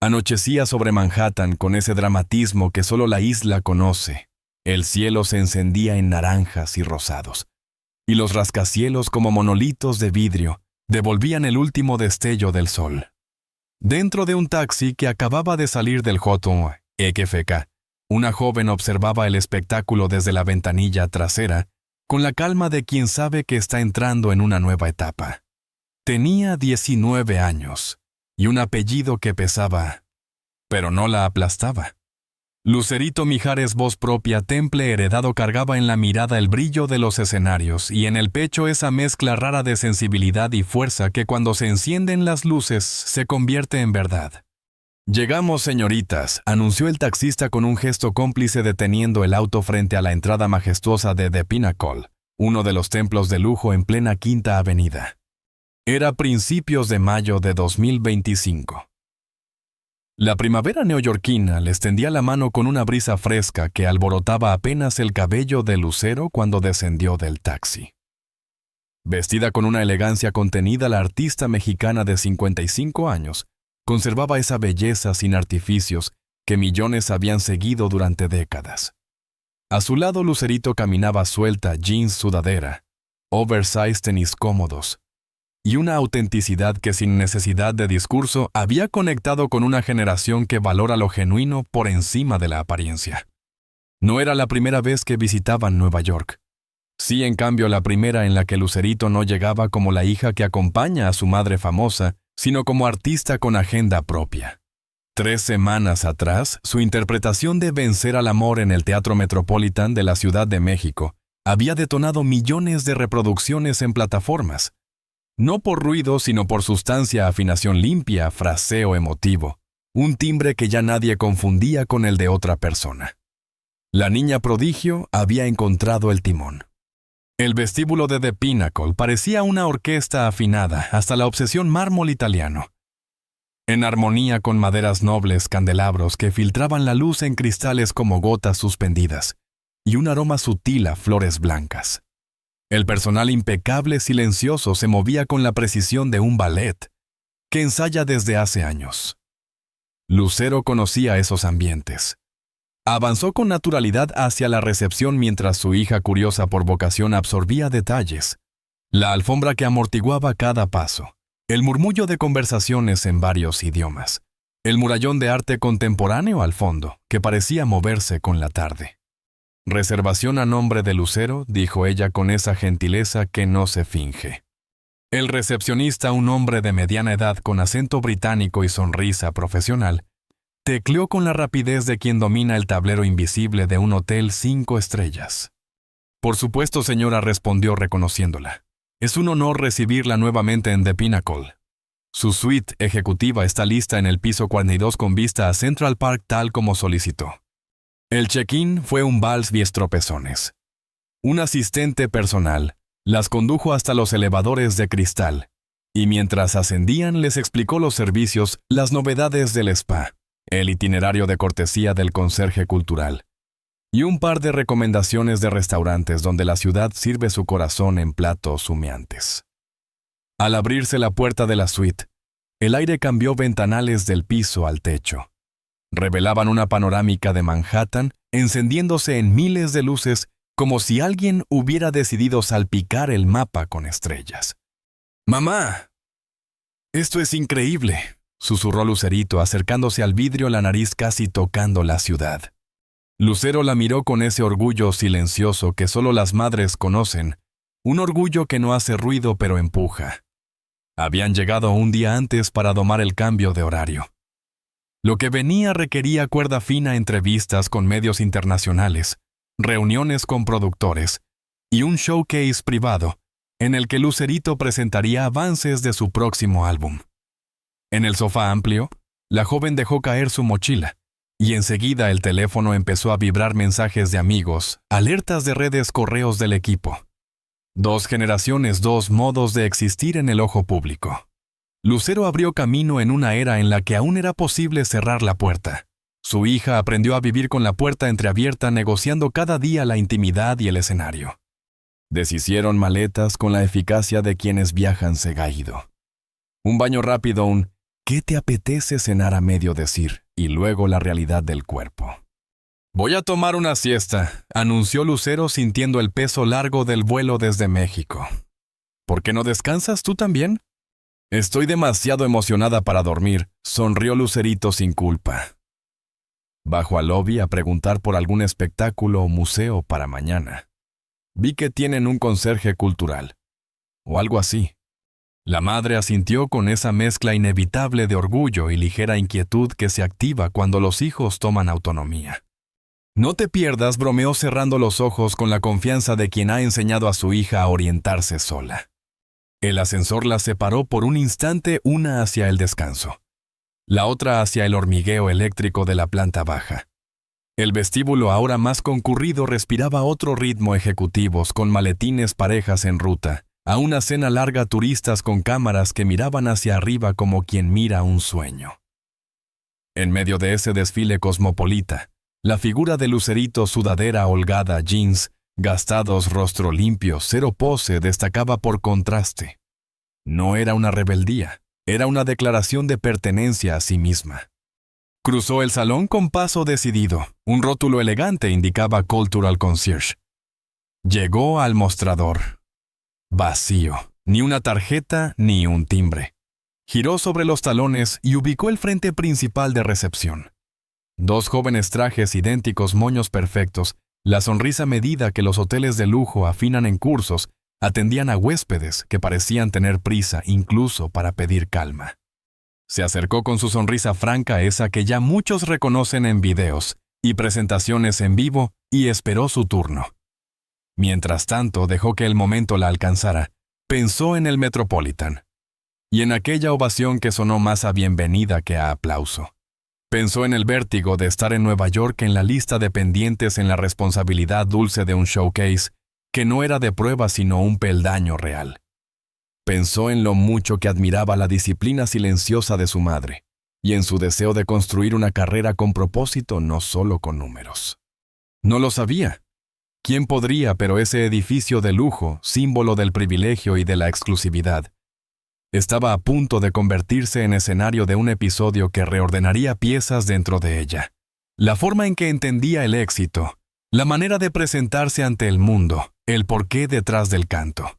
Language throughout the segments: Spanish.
Anochecía sobre Manhattan con ese dramatismo que solo la isla conoce. El cielo se encendía en naranjas y rosados, y los rascacielos como monolitos de vidrio devolvían el último destello del sol. Dentro de un taxi que acababa de salir del Houghton EKFK, una joven observaba el espectáculo desde la ventanilla trasera con la calma de quien sabe que está entrando en una nueva etapa. Tenía 19 años y un apellido que pesaba, pero no la aplastaba. Lucerito Mijares, voz propia, temple heredado, cargaba en la mirada el brillo de los escenarios y en el pecho esa mezcla rara de sensibilidad y fuerza que cuando se encienden las luces se convierte en verdad. «Llegamos, señoritas», anunció el taxista con un gesto cómplice deteniendo el auto frente a la entrada majestuosa de The Pinnacle, uno de los templos de lujo en plena Quinta Avenida. Era principios de mayo de 2025. La primavera neoyorquina les tendía la mano con una brisa fresca que alborotaba apenas el cabello de Lucero cuando descendió del taxi. Vestida con una elegancia contenida, la artista mexicana de 55 años conservaba esa belleza sin artificios que millones habían seguido durante décadas. A su lado, Lucerito caminaba suelta, jeans, sudadera, oversize, tenis cómodos, y una autenticidad que sin necesidad de discurso había conectado con una generación que valora lo genuino por encima de la apariencia. No era la primera vez que visitaban Nueva York. Sí, en cambio, la primera en la que Lucerito no llegaba como la hija que acompaña a su madre famosa, sino como artista con agenda propia. 3 semanas atrás, su interpretación de Vencer al Amor en el Teatro Metropolitan de la Ciudad de México había detonado millones de reproducciones en plataformas. No por ruido, sino por sustancia, afinación limpia, fraseo emotivo, un timbre que ya nadie confundía con el de otra persona. La niña prodigio había encontrado el timón. El vestíbulo de The Pinnacle parecía una orquesta afinada hasta la obsesión mármol italiano. En armonía con maderas nobles, candelabros que filtraban la luz en cristales como gotas suspendidas, y un aroma sutil a flores blancas. El personal impecable, silencioso, se movía con la precisión de un ballet que ensaya desde hace años. Lucero conocía esos ambientes. Avanzó con naturalidad hacia la recepción mientras su hija, curiosa por vocación, absorbía detalles. La alfombra que amortiguaba cada paso, el murmullo de conversaciones en varios idiomas, el murallón de arte contemporáneo al fondo, que parecía moverse con la tarde. «Reservación a nombre de Lucero», dijo ella con esa gentileza que no se finge. El recepcionista, un hombre de mediana edad con acento británico y sonrisa profesional, tecleó con la rapidez de quien domina el tablero invisible de un hotel 5 estrellas. «Por supuesto, señora», respondió reconociéndola. «Es un honor recibirla nuevamente en The Pinnacle. Su suite ejecutiva está lista en el piso 42 con vista a Central Park tal como solicitó». El check-in fue un vals diestropezones. Un asistente personal las condujo hasta los elevadores de cristal, y mientras ascendían les explicó los servicios, las novedades del spa, el itinerario de cortesía del conserje cultural, y un par de recomendaciones de restaurantes donde la ciudad sirve su corazón en platos humeantes. Al abrirse la puerta de la suite, el aire cambió ventanales del piso al techo. Revelaban una panorámica de Manhattan encendiéndose en miles de luces como si alguien hubiera decidido salpicar el mapa con estrellas. «¡Mamá! Esto es increíble», susurró Lucerito acercándose al vidrio, la nariz casi tocando la ciudad. Lucero la miró con ese orgullo silencioso que solo las madres conocen, un orgullo que no hace ruido pero empuja. Habían llegado un día antes para domar el cambio de horario. Lo que venía requería cuerda fina, entrevistas con medios internacionales, reuniones con productores y un showcase privado en el que Lucerito presentaría avances de su próximo álbum. En el sofá amplio, la joven dejó caer su mochila y enseguida el teléfono empezó a vibrar mensajes de amigos, alertas de redes, correos del equipo. 2 generaciones, 2 modos de existir en el ojo público. Lucero abrió camino en una era en la que aún era posible cerrar la puerta. Su hija aprendió a vivir con la puerta entreabierta, negociando cada día la intimidad y el escenario. Deshicieron maletas con la eficacia de quienes viajan cegaído. Un baño rápido, un ¿Qué te apetece cenar a medio decir? Y luego la realidad del cuerpo. Voy a tomar una siesta, anunció Lucero sintiendo el peso largo del vuelo desde México. ¿Por qué no descansas tú también? Estoy demasiado emocionada para dormir, sonrió Lucerito sin culpa. Bajó al lobby a preguntar por algún espectáculo o museo para mañana. Vi que tienen un conserje cultural, o algo así. La madre asintió con esa mezcla inevitable de orgullo y ligera inquietud que se activa cuando los hijos toman autonomía. No te pierdas, bromeó cerrando los ojos con la confianza de quien ha enseñado a su hija a orientarse sola. El ascensor la separó por un instante, una hacia el descanso, la otra hacia el hormigueo eléctrico de la planta baja. El vestíbulo, ahora más concurrido, respiraba otro ritmo ejecutivos con maletines parejas en ruta, a una cena larga turistas con cámaras que miraban hacia arriba como quien mira un sueño. En medio de ese desfile cosmopolita, la figura de Lucerito, sudadera holgada, jeans, gastados, rostro limpio, cero pose, destacaba por contraste. No era una rebeldía, era una declaración de pertenencia a sí misma. Cruzó el salón con paso decidido. Un rótulo elegante indicaba Cultural Concierge. Llegó al mostrador. Vacío, ni una tarjeta ni un timbre. Giró sobre los talones y ubicó el frente principal de recepción. Dos jóvenes trajes idénticos, moños perfectos, la sonrisa medida que los hoteles de lujo afinan en cursos, atendían a huéspedes que parecían tener prisa incluso para pedir calma. Se acercó con su sonrisa franca, esa que ya muchos reconocen en videos y presentaciones en vivo, y esperó su turno. Mientras tanto, dejó que el momento la alcanzara. Pensó en el Metropolitan y en aquella ovación que sonó más a bienvenida que a aplauso. Pensó en el vértigo de estar en Nueva York, en la lista de pendientes, en la responsabilidad dulce de un showcase que no era de prueba sino un peldaño real. Pensó en lo mucho que admiraba la disciplina silenciosa de su madre y en su deseo de construir una carrera con propósito, no solo con números. No lo sabía. ¿Quién podría? Pero ese edificio de lujo, símbolo del privilegio y de la exclusividad, estaba a punto de convertirse en escenario de un episodio que reordenaría piezas dentro de ella. La forma en que entendía el éxito, la manera de presentarse ante el mundo, el porqué detrás del canto.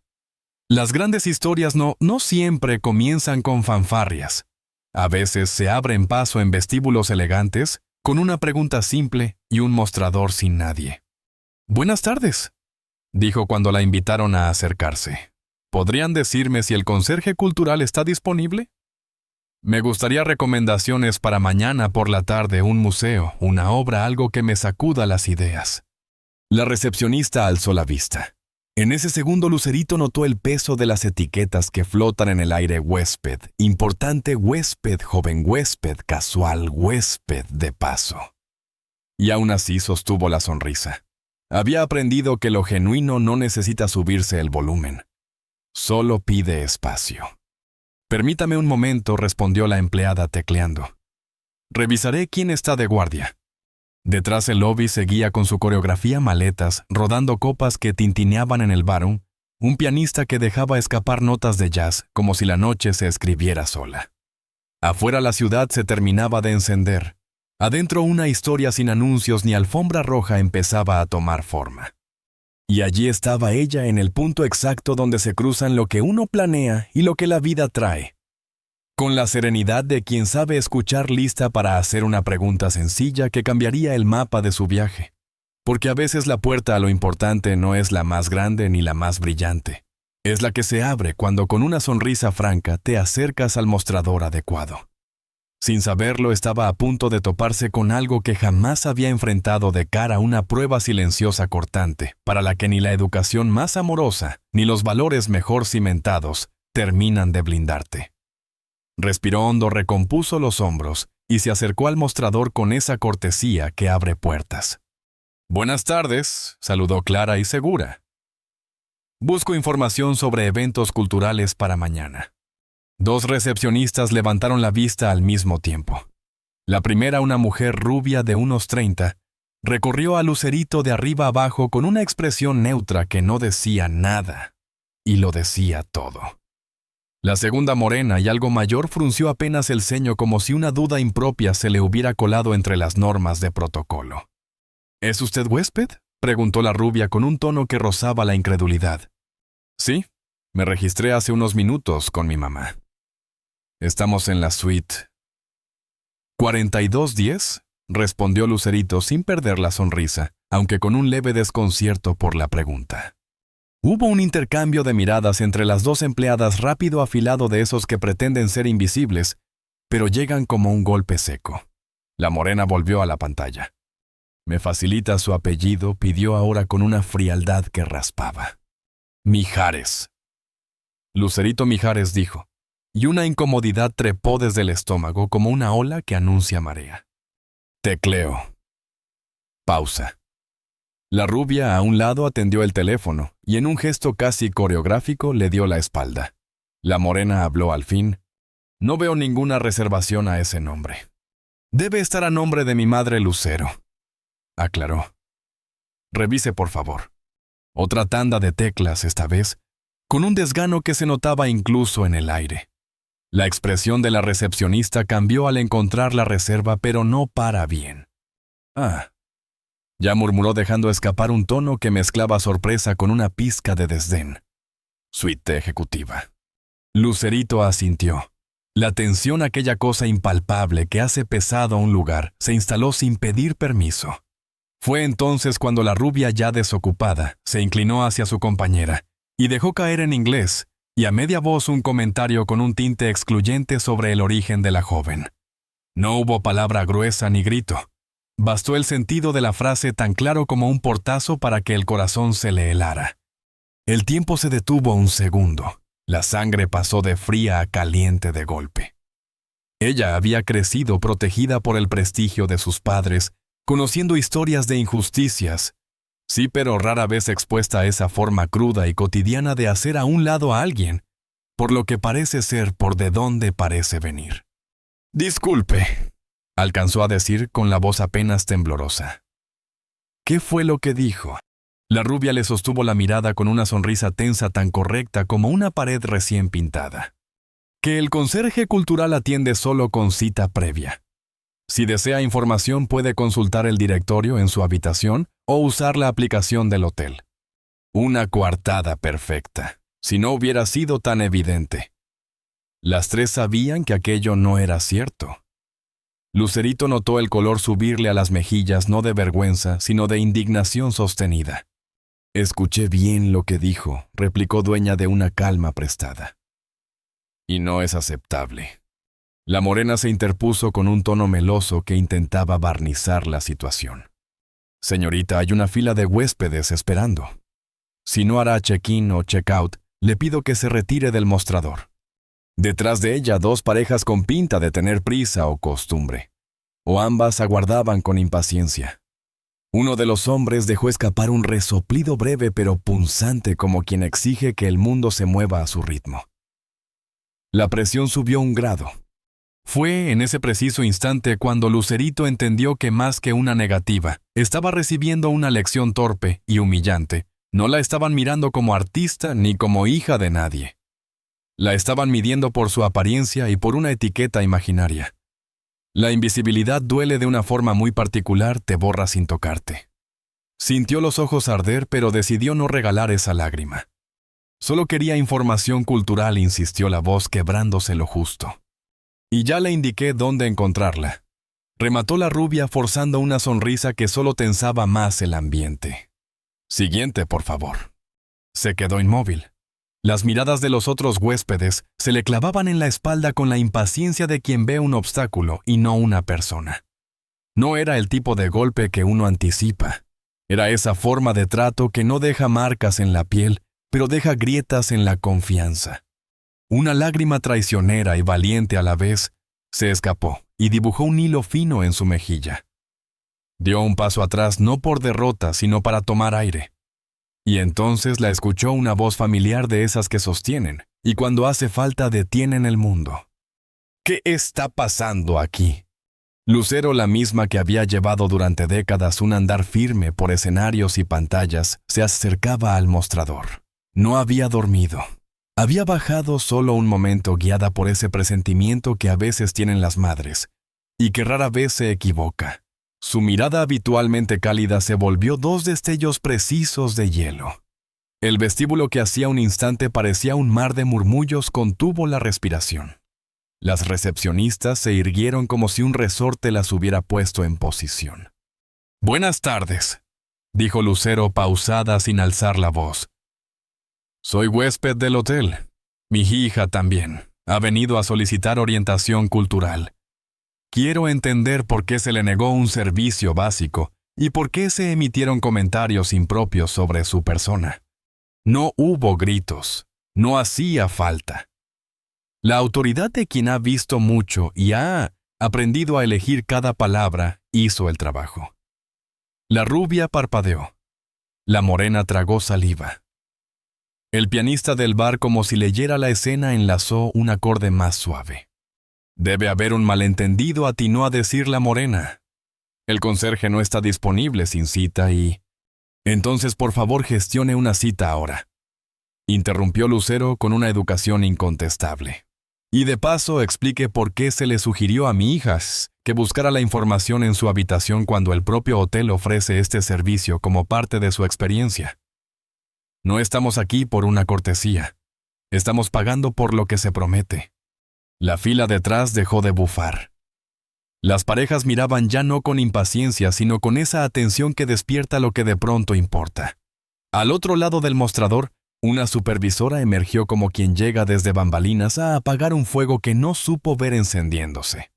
Las grandes historias no siempre comienzan con fanfarrias. A veces se abren paso en vestíbulos elegantes, con una pregunta simple y un mostrador sin nadie. «Buenas tardes», dijo cuando la invitaron a acercarse. ¿Podrían decirme si el conserje cultural está disponible? Me gustaría recomendaciones para mañana por la tarde, un museo, una obra, algo que me sacuda las ideas. La recepcionista alzó la vista. En ese segundo, Lucerito notó el peso de las etiquetas que flotan en el aire: huésped, importante huésped, joven huésped, casual huésped, de paso. Y aún así sostuvo la sonrisa. Había aprendido que lo genuino no necesita subirse el volumen. Solo pide espacio. Permítame un momento, respondió la empleada tecleando. Revisaré quién está de guardia. Detrás el lobby seguía con su coreografía maletas, rodando copas que tintineaban en el barroom, un pianista que dejaba escapar notas de jazz como si la noche se escribiera sola. Afuera la ciudad se terminaba de encender. Adentro una historia sin anuncios ni alfombra roja empezaba a tomar forma. Y allí estaba ella en el punto exacto donde se cruzan lo que uno planea y lo que la vida trae. Con la serenidad de quien sabe escuchar, lista para hacer una pregunta sencilla que cambiaría el mapa de su viaje. Porque a veces la puerta a lo importante no es la más grande ni la más brillante. Es la que se abre cuando con una sonrisa franca te acercas al mostrador adecuado. Sin saberlo, estaba a punto de toparse con algo que jamás había enfrentado de cara a una prueba silenciosa cortante, para la que ni la educación más amorosa, ni los valores mejor cimentados, terminan de blindarte. Respiró hondo, recompuso los hombros y se acercó al mostrador con esa cortesía que abre puertas. «Buenas tardes», saludó clara y segura. «Busco información sobre eventos culturales para mañana». Dos recepcionistas levantaron la vista al mismo tiempo. La primera, una mujer rubia de unos 30, recorrió a Lucerito de arriba abajo con una expresión neutra que no decía nada, y lo decía todo. La segunda morena y algo mayor frunció apenas el ceño como si una duda impropia se le hubiera colado entre las normas de protocolo. ¿Es usted huésped?, preguntó la rubia con un tono que rozaba la incredulidad. Sí, me registré hace unos minutos con mi mamá. Estamos en la suite 4210, respondió Lucerito sin perder la sonrisa, aunque con un leve desconcierto por la pregunta. Hubo un intercambio de miradas entre las dos empleadas rápido afilado de esos que pretenden ser invisibles, pero llegan como un golpe seco. La morena volvió a la pantalla. ¿Me facilita su apellido?, pidió ahora con una frialdad que raspaba. Mijares. Lucerito Mijares dijo, y una incomodidad trepó desde el estómago como una ola que anuncia marea. Tecleo. Pausa. La rubia a un lado atendió el teléfono y en un gesto casi coreográfico le dio la espalda. La morena habló al fin. No veo ninguna reservación a ese nombre. Debe estar a nombre de mi madre Lucero, aclaró. Revise, por favor. Otra tanda de teclas esta vez, con un desgano que se notaba incluso en el aire. La expresión de la recepcionista cambió al encontrar la reserva, pero no para bien. Ah, ya murmuró dejando escapar un tono que mezclaba sorpresa con una pizca de desdén. Suite ejecutiva. Lucerito asintió. La tensión, aquella cosa impalpable que hace pesado a un lugar, se instaló sin pedir permiso. Fue entonces cuando la rubia, ya desocupada, se inclinó hacia su compañera y dejó caer en inglés y a media voz un comentario con un tinte excluyente sobre el origen de la joven. No hubo palabra gruesa ni grito. Bastó el sentido de la frase tan claro como un portazo para que el corazón se le helara. El tiempo se detuvo un segundo. La sangre pasó de fría a caliente de golpe. Ella había crecido protegida por el prestigio de sus padres, conociendo historias de injusticias, sí, pero rara vez expuesta a esa forma cruda y cotidiana de hacer a un lado a alguien, por lo que parece ser por de dónde parece venir. Disculpe, alcanzó a decir con la voz apenas temblorosa. ¿Qué fue lo que dijo? La rubia le sostuvo la mirada con una sonrisa tensa tan correcta como una pared recién pintada. Que el conserje cultural atiende solo con cita previa. Si desea información puede consultar el directorio en su habitación o usar la aplicación del hotel. Una coartada perfecta, si no hubiera sido tan evidente. Las tres sabían que aquello no era cierto. Lucerito notó el color subirle a las mejillas no de vergüenza, sino de indignación sostenida. Escuché bien lo que dijo, replicó dueña de una calma prestada. Y no es aceptable. La morena se interpuso con un tono meloso que intentaba barnizar la situación. Señorita, hay una fila de huéspedes esperando. Si no hará check-in o check-out, le pido que se retire del mostrador. Detrás de ella, dos parejas con pinta de tener prisa o costumbre. O ambas aguardaban con impaciencia. Uno de los hombres dejó escapar un resoplido breve pero punzante como quien exige que el mundo se mueva a su ritmo. La presión subió un grado. Fue en ese preciso instante cuando Lucerito entendió que más que una negativa, estaba recibiendo una lección torpe y humillante. No la estaban mirando como artista ni como hija de nadie. La estaban midiendo por su apariencia y por una etiqueta imaginaria. La invisibilidad duele de una forma muy particular, te borra sin tocarte. Sintió los ojos arder, pero decidió no regalar esa lágrima. Solo quería información cultural, insistió la voz quebrándose lo justo. Y ya le indiqué dónde encontrarla. Remató la rubia forzando una sonrisa que solo tensaba más el ambiente. Siguiente, por favor. Se quedó inmóvil. Las miradas de los otros huéspedes se le clavaban en la espalda con la impaciencia de quien ve un obstáculo y no una persona. No era el tipo de golpe que uno anticipa. Era esa forma de trato que no deja marcas en la piel, pero deja grietas en la confianza. Una lágrima traicionera y valiente a la vez se escapó y dibujó un hilo fino en su mejilla. Dio un paso atrás no por derrota, sino para tomar aire. Y entonces la escuchó una voz familiar de esas que sostienen, y cuando hace falta detienen el mundo. ¿Qué está pasando aquí? Lucero, la misma que había llevado durante décadas un andar firme por escenarios y pantallas, se acercaba al mostrador. No había dormido. Había bajado solo un momento guiada por ese presentimiento que a veces tienen las madres, y que rara vez se equivoca. Su mirada habitualmente cálida se volvió 2 destellos precisos de hielo. El vestíbulo que hacía un instante parecía un mar de murmullos contuvo la respiración. Las recepcionistas se irguieron como si un resorte las hubiera puesto en posición. «Buenas tardes», dijo Lucero pausada sin alzar la voz. «Soy huésped del hotel. Mi hija también. Ha venido a solicitar orientación cultural. Quiero entender por qué se le negó un servicio básico y por qué se emitieron comentarios impropios sobre su persona. No hubo gritos. No hacía falta. La autoridad de quien ha visto mucho y ha aprendido a elegir cada palabra hizo el trabajo». La rubia parpadeó. La morena tragó saliva. El pianista del bar, como si leyera la escena, enlazó un acorde más suave. «Debe haber un malentendido», atinó a decir la morena. «El conserje no está disponible sin cita y...» «Entonces, por favor, gestione una cita ahora», interrumpió Lucero con una educación incontestable. «Y de paso explique por qué se le sugirió a mi hija que buscara la información en su habitación cuando el propio hotel ofrece este servicio como parte de su experiencia. No estamos aquí por una cortesía. Estamos pagando por lo que se promete». La fila detrás dejó de bufar. Las parejas miraban ya no con impaciencia, sino con esa atención que despierta lo que de pronto importa. Al otro lado del mostrador, una supervisora emergió como quien llega desde bambalinas a apagar un fuego que no supo ver encendiéndose.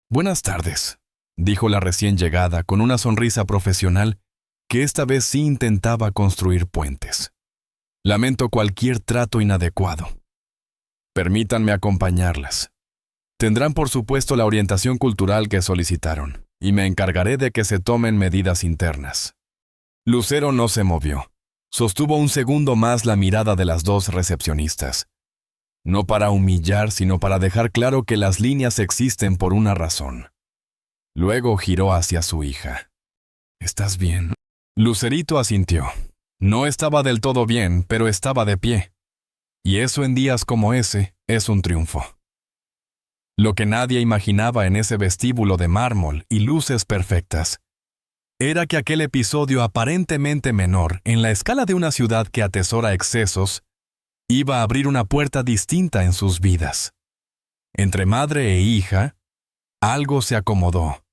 «Buenas tardes», dijo la recién llegada con una sonrisa profesional que esta vez sí intentaba construir puentes. «Lamento cualquier trato inadecuado. Permítanme acompañarlas. Tendrán por supuesto la orientación cultural que solicitaron, y me encargaré de que se tomen medidas internas». Lucero no se movió. Sostuvo un segundo más la mirada de las 2 recepcionistas. No para humillar, sino para dejar claro que las líneas existen por una razón. Luego giró hacia su hija. «¿Estás bien?» Lucerito asintió. No estaba del todo bien, pero estaba de pie. Y eso en días como ese es un triunfo. Lo que nadie imaginaba en ese vestíbulo de mármol y luces perfectas era que aquel episodio aparentemente menor en la escala de una ciudad que atesora excesos iba a abrir una puerta distinta en sus vidas. Entre madre e hija, algo se acomodó.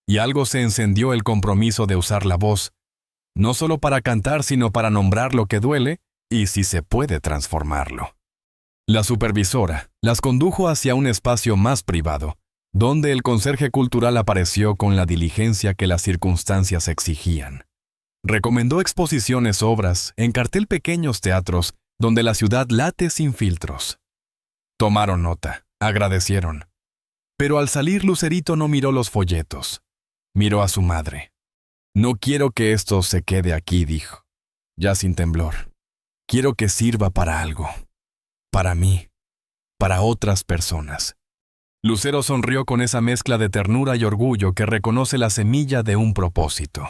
Y algo se encendió el compromiso de usar la voz, no solo para cantar, sino para nombrar lo que duele y si se puede transformarlo. La supervisora las condujo hacia un espacio más privado, donde el conserje cultural apareció con la diligencia que las circunstancias exigían. Recomendó exposiciones, obras, en cartel pequeños teatros, donde la ciudad late sin filtros. Tomaron nota, agradecieron. Pero al salir Lucerito no miró los folletos. Miró a su madre. «No quiero que esto se quede aquí», dijo, ya sin temblor. «Quiero que sirva para algo. Para mí. Para otras personas». Lucero sonrió con esa mezcla de ternura y orgullo que reconoce la semilla de un propósito.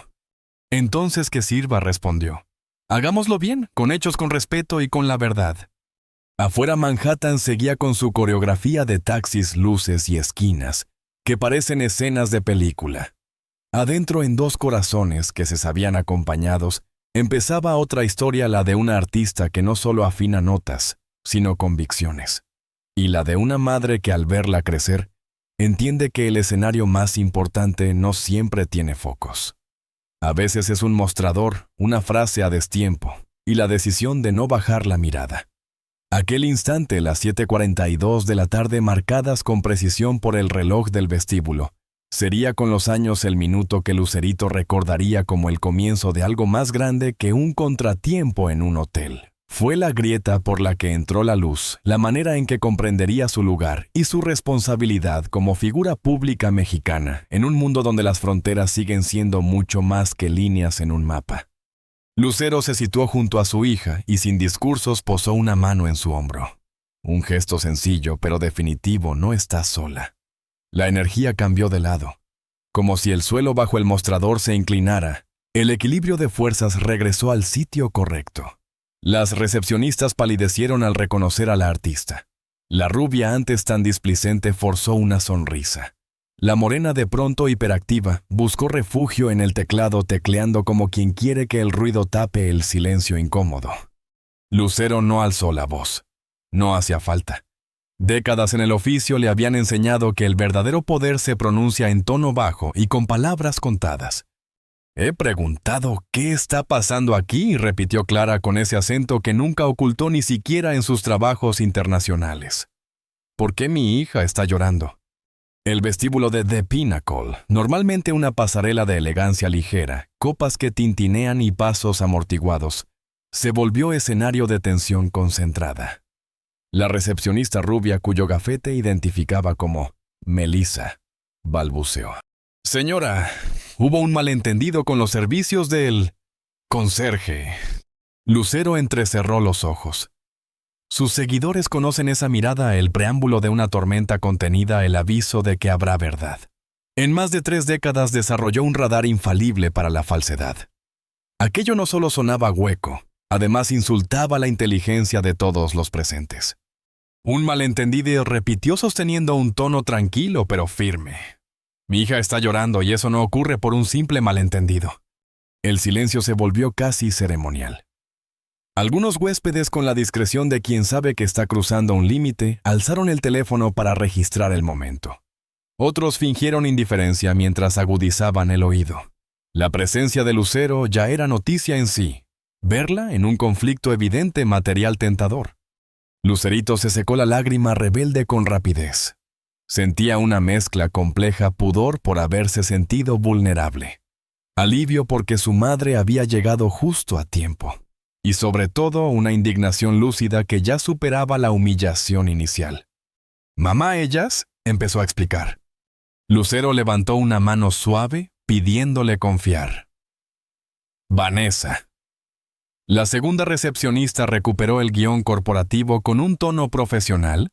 «Entonces que sirva», respondió. «Hagámoslo bien, con hechos, con respeto y con la verdad». Afuera Manhattan seguía con su coreografía de taxis, luces y esquinas, que parecen escenas de película. Adentro, en 2 corazones que se sabían acompañados, empezaba otra historia, la de una artista que no solo afina notas, sino convicciones. Y la de una madre que al verla crecer, entiende que el escenario más importante no siempre tiene focos. A veces es un mostrador, una frase a destiempo, y la decisión de no bajar la mirada. Aquel instante, las 7:42 de la tarde, marcadas con precisión por el reloj del vestíbulo, sería con los años el minuto que Lucerito recordaría como el comienzo de algo más grande que un contratiempo en un hotel. Fue la grieta por la que entró la luz, la manera en que comprendería su lugar y su responsabilidad como figura pública mexicana en un mundo donde las fronteras siguen siendo mucho más que líneas en un mapa. Lucero se situó junto a su hija y sin discursos posó una mano en su hombro. Un gesto sencillo pero definitivo: no estás sola. La energía cambió de lado. Como si el suelo bajo el mostrador se inclinara, el equilibrio de fuerzas regresó al sitio correcto. Las recepcionistas palidecieron al reconocer a la artista. La rubia, antes tan displicente, forzó una sonrisa. La morena, de pronto hiperactiva, buscó refugio en el teclado, tecleando como quien quiere que el ruido tape el silencio incómodo. Lucero no alzó la voz. No hacía falta. Décadas en el oficio le habían enseñado que el verdadero poder se pronuncia en tono bajo y con palabras contadas. «He preguntado qué está pasando aquí», repitió Clara con ese acento que nunca ocultó ni siquiera en sus trabajos internacionales. «¿Por qué mi hija está llorando?» El vestíbulo de The Pinnacle, normalmente una pasarela de elegancia ligera, copas que tintinean y pasos amortiguados, se volvió escenario de tensión concentrada. La recepcionista rubia, cuyo gafete identificaba como Melissa, balbuceó. «Señora, hubo un malentendido con los servicios del conserje». Lucero entrecerró los ojos. Sus seguidores conocen esa mirada, el preámbulo de una tormenta contenida, el aviso de que habrá verdad. En más de 3 décadas desarrolló un radar infalible para la falsedad. Aquello no solo sonaba hueco, además insultaba la inteligencia de todos los presentes. Un malentendido repitió sosteniendo un tono tranquilo pero firme. «Mi hija está llorando y eso no ocurre por un simple malentendido». El silencio se volvió casi ceremonial. Algunos huéspedes, con la discreción de quien sabe que está cruzando un límite, alzaron el teléfono para registrar el momento. Otros fingieron indiferencia mientras agudizaban el oído. La presencia de Lucero ya era noticia en sí. Verla en un conflicto evidente, material tentador. Lucerito se secó la lágrima rebelde con rapidez. Sentía una mezcla compleja: pudor por haberse sentido vulnerable, alivio porque su madre había llegado justo a tiempo, y sobre todo una indignación lúcida que ya superaba la humillación inicial. «Mamá, ellas», empezó a explicar. Lucero levantó una mano suave, pidiéndole confiar. «Vanessa». La segunda recepcionista recuperó el guión corporativo con un tono profesional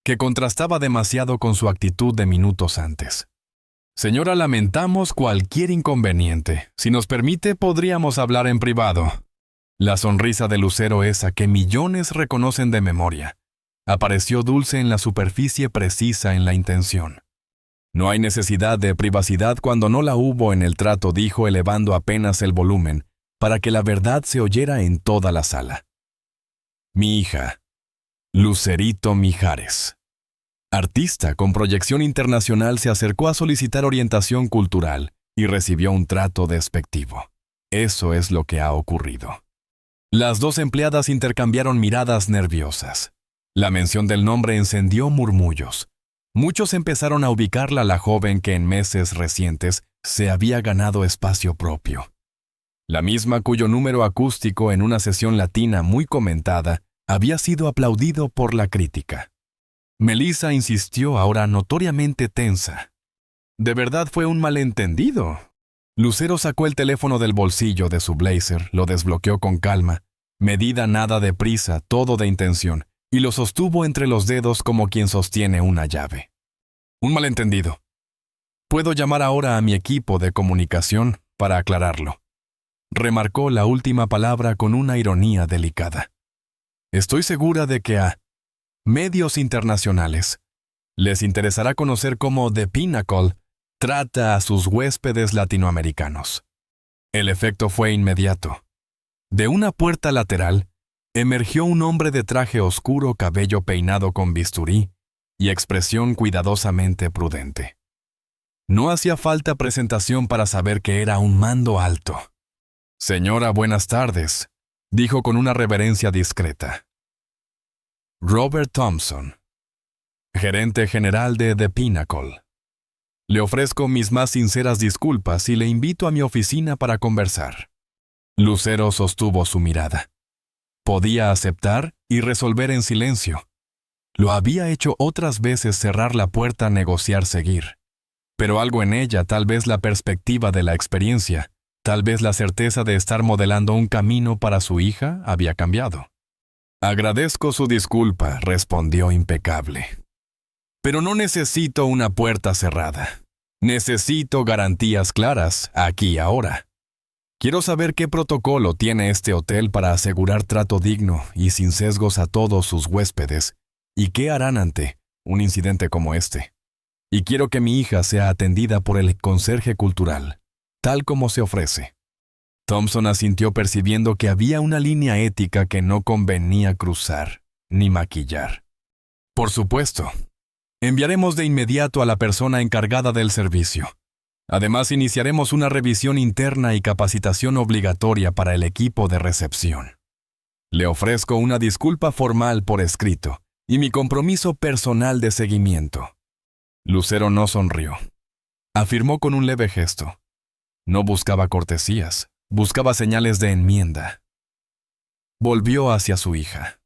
que contrastaba demasiado con su actitud de minutos antes. «Señora, lamentamos cualquier inconveniente. Si nos permite, podríamos hablar en privado». La sonrisa de Lucero, esa que millones reconocen de memoria, apareció dulce en la superficie, precisa en la intención. «No hay necesidad de privacidad cuando no la hubo en el trato», dijo, elevando apenas el volumen para que la verdad se oyera en toda la sala. «Mi hija, Lucerito Mijares». Artista con proyección internacional, se acercó a solicitar orientación cultural y recibió un trato despectivo. Eso es lo que ha ocurrido. Las 2 empleadas intercambiaron miradas nerviosas. La mención del nombre encendió murmullos. Muchos empezaron a ubicarla, la joven que en meses recientes se había ganado espacio propio. La misma cuyo número acústico en una sesión latina muy comentada había sido aplaudido por la crítica. Melissa insistió, ahora notoriamente tensa. «¿De verdad fue un malentendido?» Lucero sacó el teléfono del bolsillo de su blazer, lo desbloqueó con calma, medida, nada de prisa, todo de intención, y lo sostuvo entre los dedos como quien sostiene una llave. «Un malentendido. Puedo llamar ahora a mi equipo de comunicación para aclararlo». Remarcó la última palabra con una ironía delicada. «Estoy segura de que a medios internacionales les interesará conocer cómo The Pinnacle trata a sus huéspedes latinoamericanos». El efecto fue inmediato. De una puerta lateral emergió un hombre de traje oscuro, cabello peinado con bisturí y expresión cuidadosamente prudente. No hacía falta presentación para saber que era un mando alto. «Señora, buenas tardes», dijo con una reverencia discreta. «Robert Thompson, gerente general de The Pinnacle. Le ofrezco mis más sinceras disculpas y le invito a mi oficina para conversar». Lucero sostuvo su mirada. Podía aceptar y resolver en silencio. Lo había hecho otras veces, cerrar la puerta, negociar, seguir. Pero algo en ella, tal vez la perspectiva de la experiencia, tal vez la certeza de estar modelando un camino para su hija, había cambiado. «Agradezco su disculpa», respondió impecable. «Pero no necesito una puerta cerrada. Necesito garantías claras, aquí y ahora». Quiero saber qué protocolo tiene este hotel para asegurar trato digno y sin sesgos a todos sus huéspedes, y qué harán ante un incidente como este. Y quiero que mi hija sea atendida por el conserje cultural, tal como se ofrece. Thompson asintió percibiendo que había una línea ética que no convenía cruzar, ni maquillar. Por supuesto. Enviaremos de inmediato a la persona encargada del servicio. Además, iniciaremos una revisión interna y capacitación obligatoria para el equipo de recepción. Le ofrezco una disculpa formal por escrito y mi compromiso personal de seguimiento. Lucero no sonrió. Afirmó con un leve gesto. No buscaba cortesías, buscaba señales de enmienda. Volvió hacia su hija.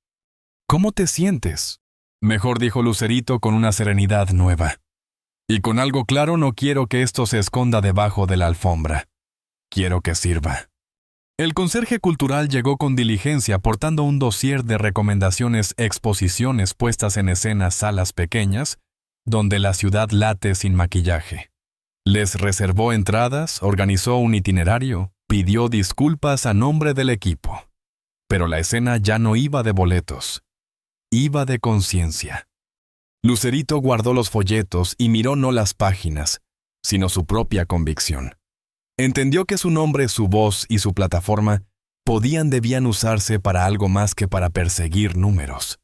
¿Cómo te sientes? Mejor, dijo Lucerito con una serenidad nueva. Y con algo claro, no quiero que esto se esconda debajo de la alfombra. Quiero que sirva. El conserje cultural llegó con diligencia portando un dossier de recomendaciones exposiciones puestas en escena salas pequeñas, donde la ciudad late sin maquillaje. Les reservó entradas, organizó un itinerario, pidió disculpas a nombre del equipo. Pero la escena ya no iba de boletos. Iba de conciencia. Lucerito guardó los folletos y miró no las páginas, sino su propia convicción. Entendió que su nombre, su voz y su plataforma debían usarse para algo más que para perseguir números.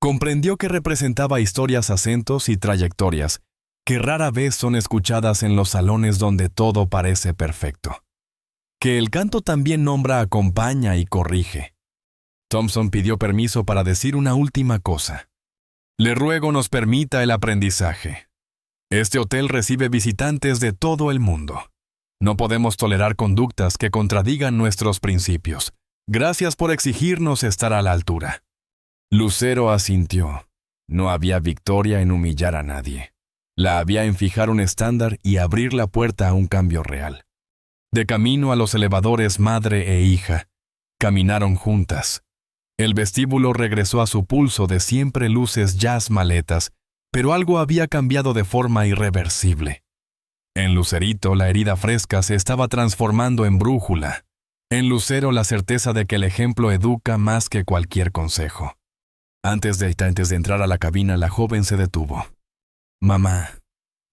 Comprendió que representaba historias, acentos y trayectorias que rara vez son escuchadas en los salones donde todo parece perfecto. Que el canto también nombra, acompaña y corrige. Thompson pidió permiso para decir una última cosa. Le ruego nos permita el aprendizaje. Este hotel recibe visitantes de todo el mundo. No podemos tolerar conductas que contradigan nuestros principios. Gracias por exigirnos estar a la altura. Lucero asintió. No había victoria en humillar a nadie. La había en fijar un estándar y abrir la puerta a un cambio real. De camino a los elevadores madre e hija, caminaron juntas. El vestíbulo regresó a su pulso de siempre luces jazz maletas, pero algo había cambiado de forma irreversible. En Lucerito la herida fresca se estaba transformando en brújula. En Lucero la certeza de que el ejemplo educa más que cualquier consejo. Antes de entrar a la cabina, la joven se detuvo. Mamá,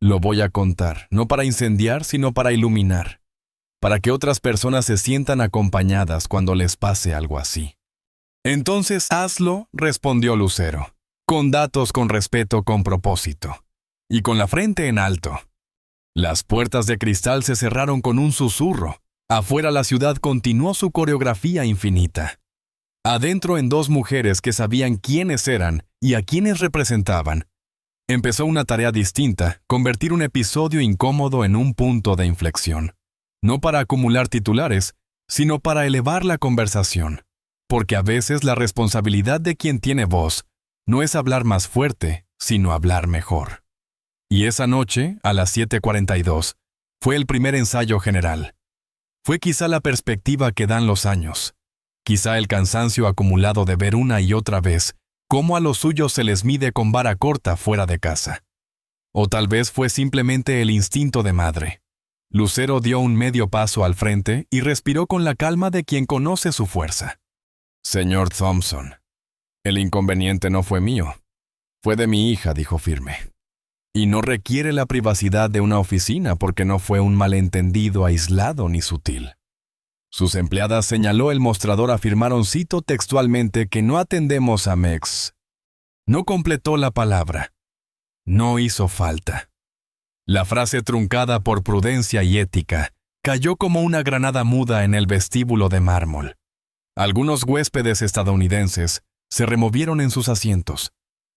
lo voy a contar, no para incendiar, sino para iluminar, para que otras personas se sientan acompañadas cuando les pase algo así. Entonces hazlo, respondió Lucero, con datos, con respeto, con propósito, y con la frente en alto. Las puertas de cristal se cerraron con un susurro. Afuera la ciudad continuó su coreografía infinita. Adentro, en dos mujeres que sabían quiénes eran y a quiénes representaban, empezó una tarea distinta, convertir un episodio incómodo en un punto de inflexión. No para acumular titulares, sino para elevar la conversación. Porque a veces la responsabilidad de quien tiene voz no es hablar más fuerte, sino hablar mejor. Y esa noche, a las 7:42, fue el primer ensayo general. Fue quizá la perspectiva que dan los años, quizá el cansancio acumulado de ver una y otra vez cómo a los suyos se les mide con vara corta fuera de casa. O tal vez fue simplemente el instinto de madre. Lucero dio un medio paso al frente y respiró con la calma de quien conoce su fuerza. Señor Thompson, el inconveniente no fue mío. Fue de mi hija, dijo firme. Y no requiere la privacidad de una oficina porque no fue un malentendido aislado ni sutil. Sus empleadas, señaló el mostrador, afirmaron, cito textualmente, que no atendemos a Mex. No completó la palabra. No hizo falta. La frase, truncada por prudencia y ética, cayó como una granada muda en el vestíbulo de mármol. Algunos huéspedes estadounidenses se removieron en sus asientos.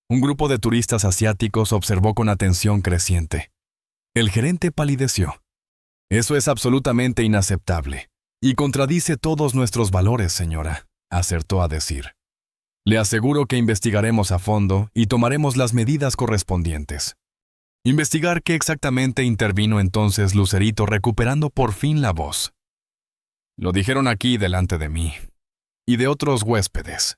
Un grupo de turistas asiáticos observó con atención creciente. El gerente palideció. Eso es absolutamente inaceptable y contradice todos nuestros valores, señora, acertó a decir. Le aseguro que investigaremos a fondo y tomaremos las medidas correspondientes. Investigar qué exactamente, intervino entonces Lucerito, recuperando por fin la voz. Lo dijeron aquí delante de mí y de otros huéspedes.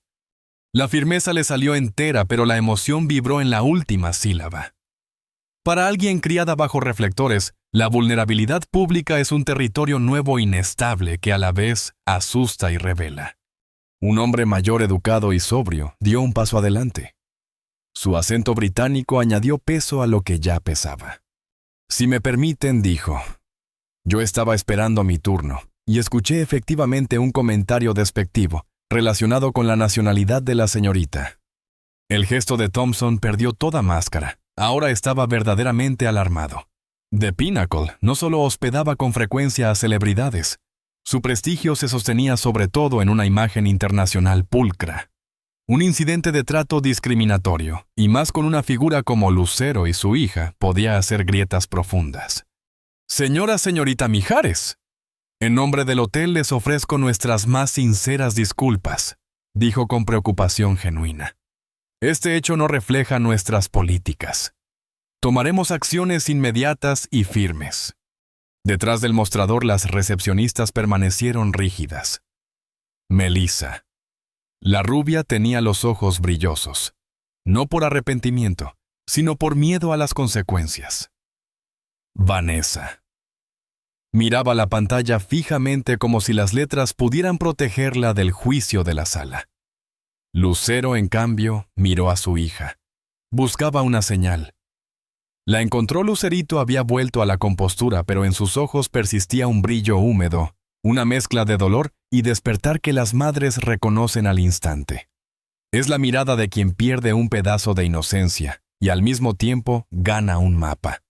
La firmeza le salió entera, pero la emoción vibró en la última sílaba. Para alguien criada bajo reflectores, la vulnerabilidad pública es un territorio nuevo e inestable que a la vez asusta y revela. Un hombre mayor, educado y sobrio dio un paso adelante. Su acento británico añadió peso a lo que ya pesaba. «Si me permiten», dijo. Yo estaba esperando mi turno y escuché efectivamente un comentario despectivo relacionado con la nacionalidad de la señorita. El gesto de Thompson perdió toda máscara. Ahora estaba verdaderamente alarmado. The Pinnacle no solo hospedaba con frecuencia a celebridades. Su prestigio se sostenía sobre todo en una imagen internacional pulcra. Un incidente de trato discriminatorio, y más con una figura como Lucero y su hija, podía hacer grietas profundas. Señorita Mijares, en nombre del hotel les ofrezco nuestras más sinceras disculpas, dijo con preocupación genuina. Este hecho no refleja nuestras políticas. Tomaremos acciones inmediatas y firmes. Detrás del mostrador las recepcionistas permanecieron rígidas. Melissa. La rubia tenía los ojos brillosos, no por arrepentimiento, sino por miedo a las consecuencias. Vanessa. Miraba la pantalla fijamente como si las letras pudieran protegerla del juicio de la sala. Lucero, en cambio, miró a su hija. Buscaba una señal. La encontró. Lucerito había vuelto a la compostura, pero en sus ojos persistía un brillo húmedo, una mezcla de dolor y despertar que las madres reconocen al instante. Es la mirada de quien pierde un pedazo de inocencia y al mismo tiempo gana un mapa.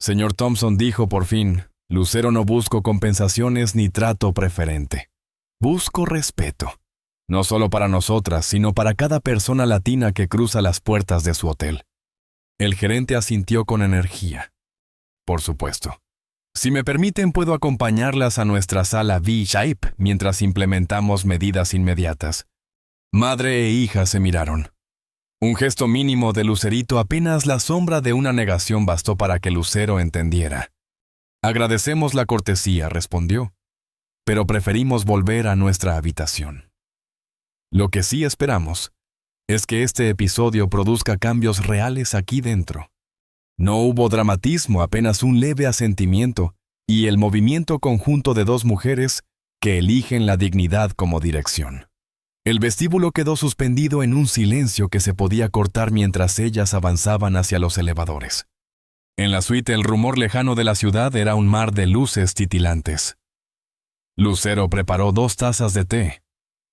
Señor Thompson, dijo por fin, Lucero, no busco compensaciones ni trato preferente. Busco respeto. No solo para nosotras, sino para cada persona latina que cruza las puertas de su hotel. El gerente asintió con energía. Por supuesto. Si me permiten, puedo acompañarlas a nuestra sala VIP mientras implementamos medidas inmediatas. Madre e hija se miraron. Un gesto mínimo de Lucerito, apenas la sombra de una negación bastó para que Lucero entendiera. Agradecemos la cortesía, respondió, pero preferimos volver a nuestra habitación. Lo que sí esperamos es que este episodio produzca cambios reales aquí dentro. No hubo dramatismo, apenas un leve asentimiento y el movimiento conjunto de dos mujeres que eligen la dignidad como dirección. El vestíbulo quedó suspendido en un silencio que se podía cortar mientras ellas avanzaban hacia los elevadores. En la suite el rumor lejano de la ciudad era un mar de luces titilantes. Lucero preparó 2 tazas de té.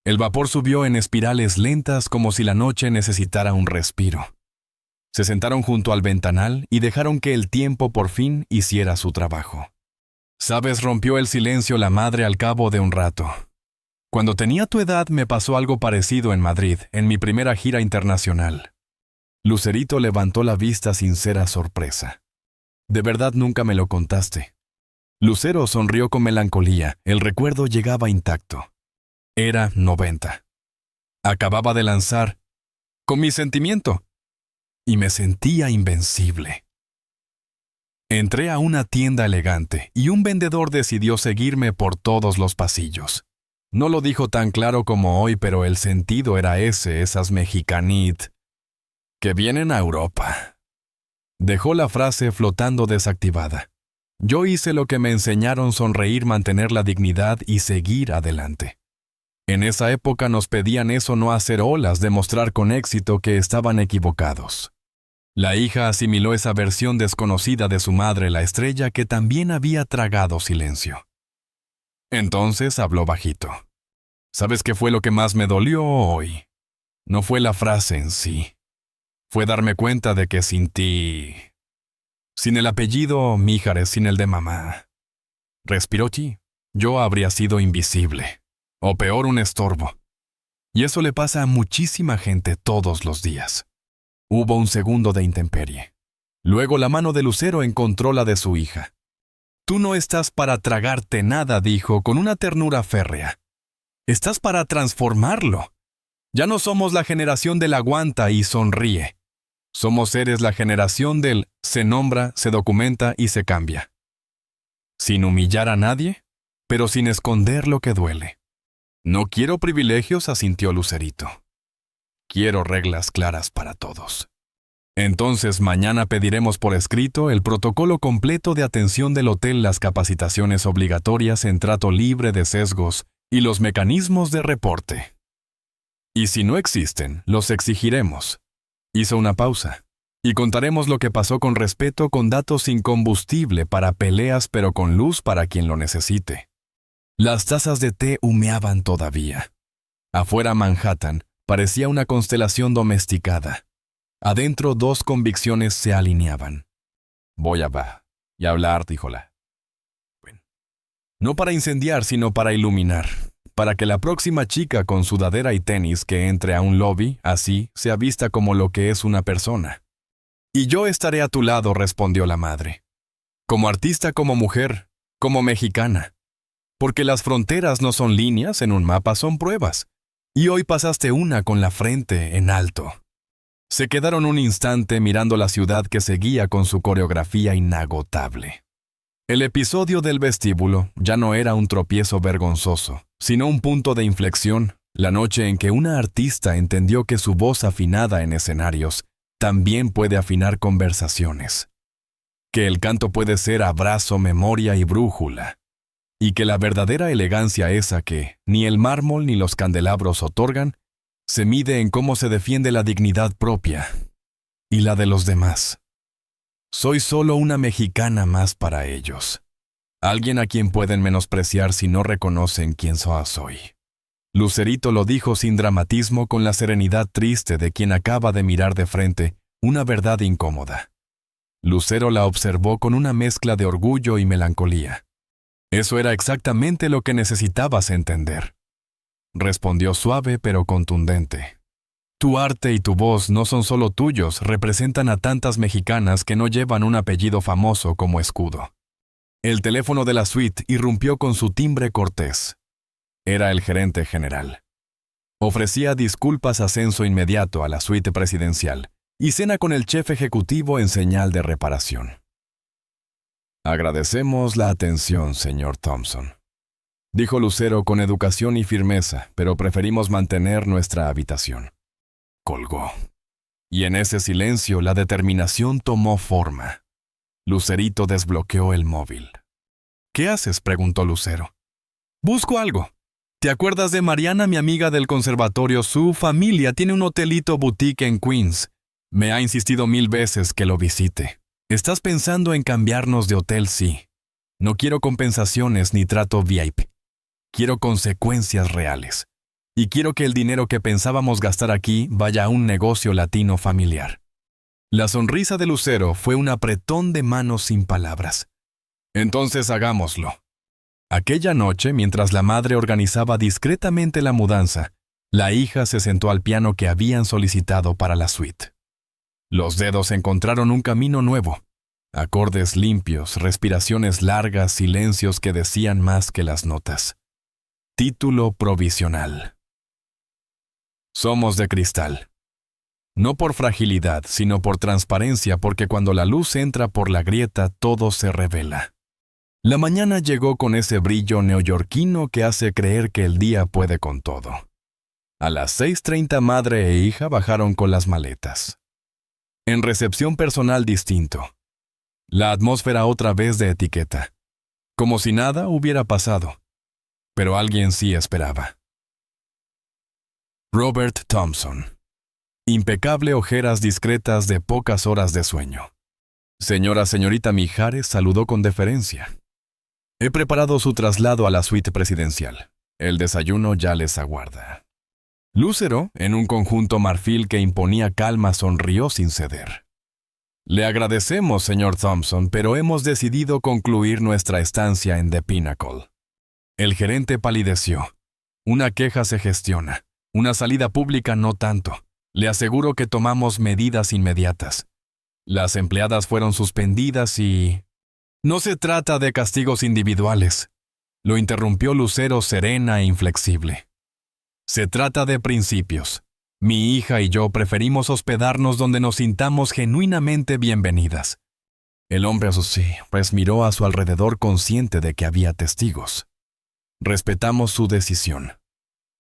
El vapor subió en espirales lentas como si la noche necesitara un respiro. Se sentaron junto al ventanal y dejaron que el tiempo por fin hiciera su trabajo. «Sabes», rompió el silencio la madre al cabo de un rato. «Cuando tenía tu edad me pasó algo parecido en Madrid, en mi primera gira internacional». Lucerito levantó la vista sincera sorpresa. «¿De verdad nunca me lo contaste?» Lucero sonrió con melancolía. El recuerdo llegaba intacto. Era 90. Acababa de lanzar Con mi sentimiento y me sentía invencible. Entré a una tienda elegante y un vendedor decidió seguirme por todos los pasillos. No lo dijo tan claro como hoy, pero el sentido era ese, esas mexicanit que vienen a Europa. Dejó la frase flotando desactivada. Yo hice lo que me enseñaron: sonreír, mantener la dignidad y seguir adelante. En esa época nos pedían eso, no hacer olas, demostrar con éxito que estaban equivocados. La hija asimiló esa versión desconocida de su madre, la estrella, que también había tragado silencio. Entonces habló bajito. ¿Sabes qué fue lo que más me dolió hoy? No fue la frase en sí. Fue darme cuenta de que sin ti, sin el apellido Mijares, sin el de mamá, respiró Chi, yo habría sido invisible. O peor, un estorbo. Y eso le pasa a muchísima gente todos los días. Hubo un segundo de intemperie. Luego la mano de Lucero encontró la de su hija. «Tú no estás para tragarte nada», dijo con una ternura férrea. «Estás para transformarlo. Ya no somos la generación del aguanta y sonríe. Eres la generación del se nombra, se documenta y se cambia. Sin humillar a nadie, pero sin esconder lo que duele». «No quiero privilegios», asintió Lucerito. «Quiero reglas claras para todos». Entonces mañana pediremos por escrito el protocolo completo de atención del hotel, las capacitaciones obligatorias en trato libre de sesgos y los mecanismos de reporte. Y si no existen, los exigiremos. Hizo una pausa. Y contaremos lo que pasó con respeto, con datos sin combustible para peleas, pero con luz para quien lo necesite. Las tazas de té humeaban todavía. Afuera Manhattan parecía una constelación domesticada. Adentro 2 convicciones se alineaban. Voy a y hablar, díjola. Bueno, no para incendiar, sino para iluminar. Para que la próxima chica con sudadera y tenis que entre a un lobby, así, sea vista como lo que es una persona. Y yo estaré a tu lado, respondió la madre. Como artista, como mujer, como mexicana. Porque las fronteras no son líneas en un mapa, son pruebas. Y hoy pasaste una con la frente en alto. Se quedaron un instante mirando la ciudad que seguía con su coreografía inagotable. El episodio del vestíbulo ya no era un tropiezo vergonzoso, sino un punto de inflexión, la noche en que una artista entendió que su voz afinada en escenarios también puede afinar conversaciones, que el canto puede ser abrazo, memoria y brújula, y que la verdadera elegancia esa que ni el mármol ni los candelabros otorgan, se mide en cómo se defiende la dignidad propia y la de los demás. Soy solo una mexicana más para ellos, alguien a quien pueden menospreciar si no reconocen quién soy. Lucerito lo dijo sin dramatismo, con la serenidad triste de quien acaba de mirar de frente una verdad incómoda. Lucero la observó con una mezcla de orgullo y melancolía. Eso era exactamente lo que necesitabas entender. Respondió suave pero contundente. Tu arte y tu voz no son solo tuyos, representan a tantas mexicanas que no llevan un apellido famoso como escudo. El teléfono de la suite irrumpió con su timbre cortés. Era el gerente general. Ofrecía disculpas, ascenso inmediato a la suite presidencial y cena con el chef ejecutivo en señal de reparación. Agradecemos la atención, señor Thompson, dijo Lucero con educación y firmeza, pero preferimos mantener nuestra habitación. Colgó. Y en ese silencio la determinación tomó forma. Lucerito desbloqueó el móvil. ¿Qué haces?, preguntó Lucero. Busco algo. ¿Te acuerdas de Mariana, mi amiga del conservatorio? Su familia tiene un hotelito boutique en Queens. Me ha insistido 1000 veces que lo visite. ¿Estás pensando en cambiarnos de hotel? Sí. No quiero compensaciones ni trato VIP. Quiero consecuencias reales. Y quiero que el dinero que pensábamos gastar aquí vaya a un negocio latino familiar. La sonrisa de Lucero fue un apretón de manos sin palabras. Entonces hagámoslo. Aquella noche, mientras la madre organizaba discretamente la mudanza, la hija se sentó al piano que habían solicitado para la suite. Los dedos encontraron un camino nuevo. Acordes limpios, respiraciones largas, silencios que decían más que las notas. Título provisional. Somos de cristal. No por fragilidad, sino por transparencia, porque cuando la luz entra por la grieta, todo se revela. La mañana llegó con ese brillo neoyorquino que hace creer que el día puede con todo. A las 6:30 madre e hija bajaron con las maletas. En recepción personal distinto. La atmósfera otra vez de etiqueta. Como si nada hubiera pasado. Pero alguien sí esperaba. Robert Thompson. Impecable, ojeras discretas de pocas horas de sueño. Señorita Mijares saludó con deferencia. He preparado su traslado a la suite presidencial. El desayuno ya les aguarda. Lucero, en un conjunto marfil que imponía calma, sonrió sin ceder. Le agradecemos, señor Thompson, pero hemos decidido concluir nuestra estancia en The Pinnacle. El gerente palideció. Una queja se gestiona. Una salida pública no tanto. Le aseguro que tomamos medidas inmediatas. Las empleadas fueron suspendidas y... No se trata de castigos individuales, lo interrumpió Lucero serena e inflexible. Se trata de principios. Mi hija y yo preferimos hospedarnos donde nos sintamos genuinamente bienvenidas. El hombre pues miró a su alrededor consciente de que había testigos. Respetamos su decisión.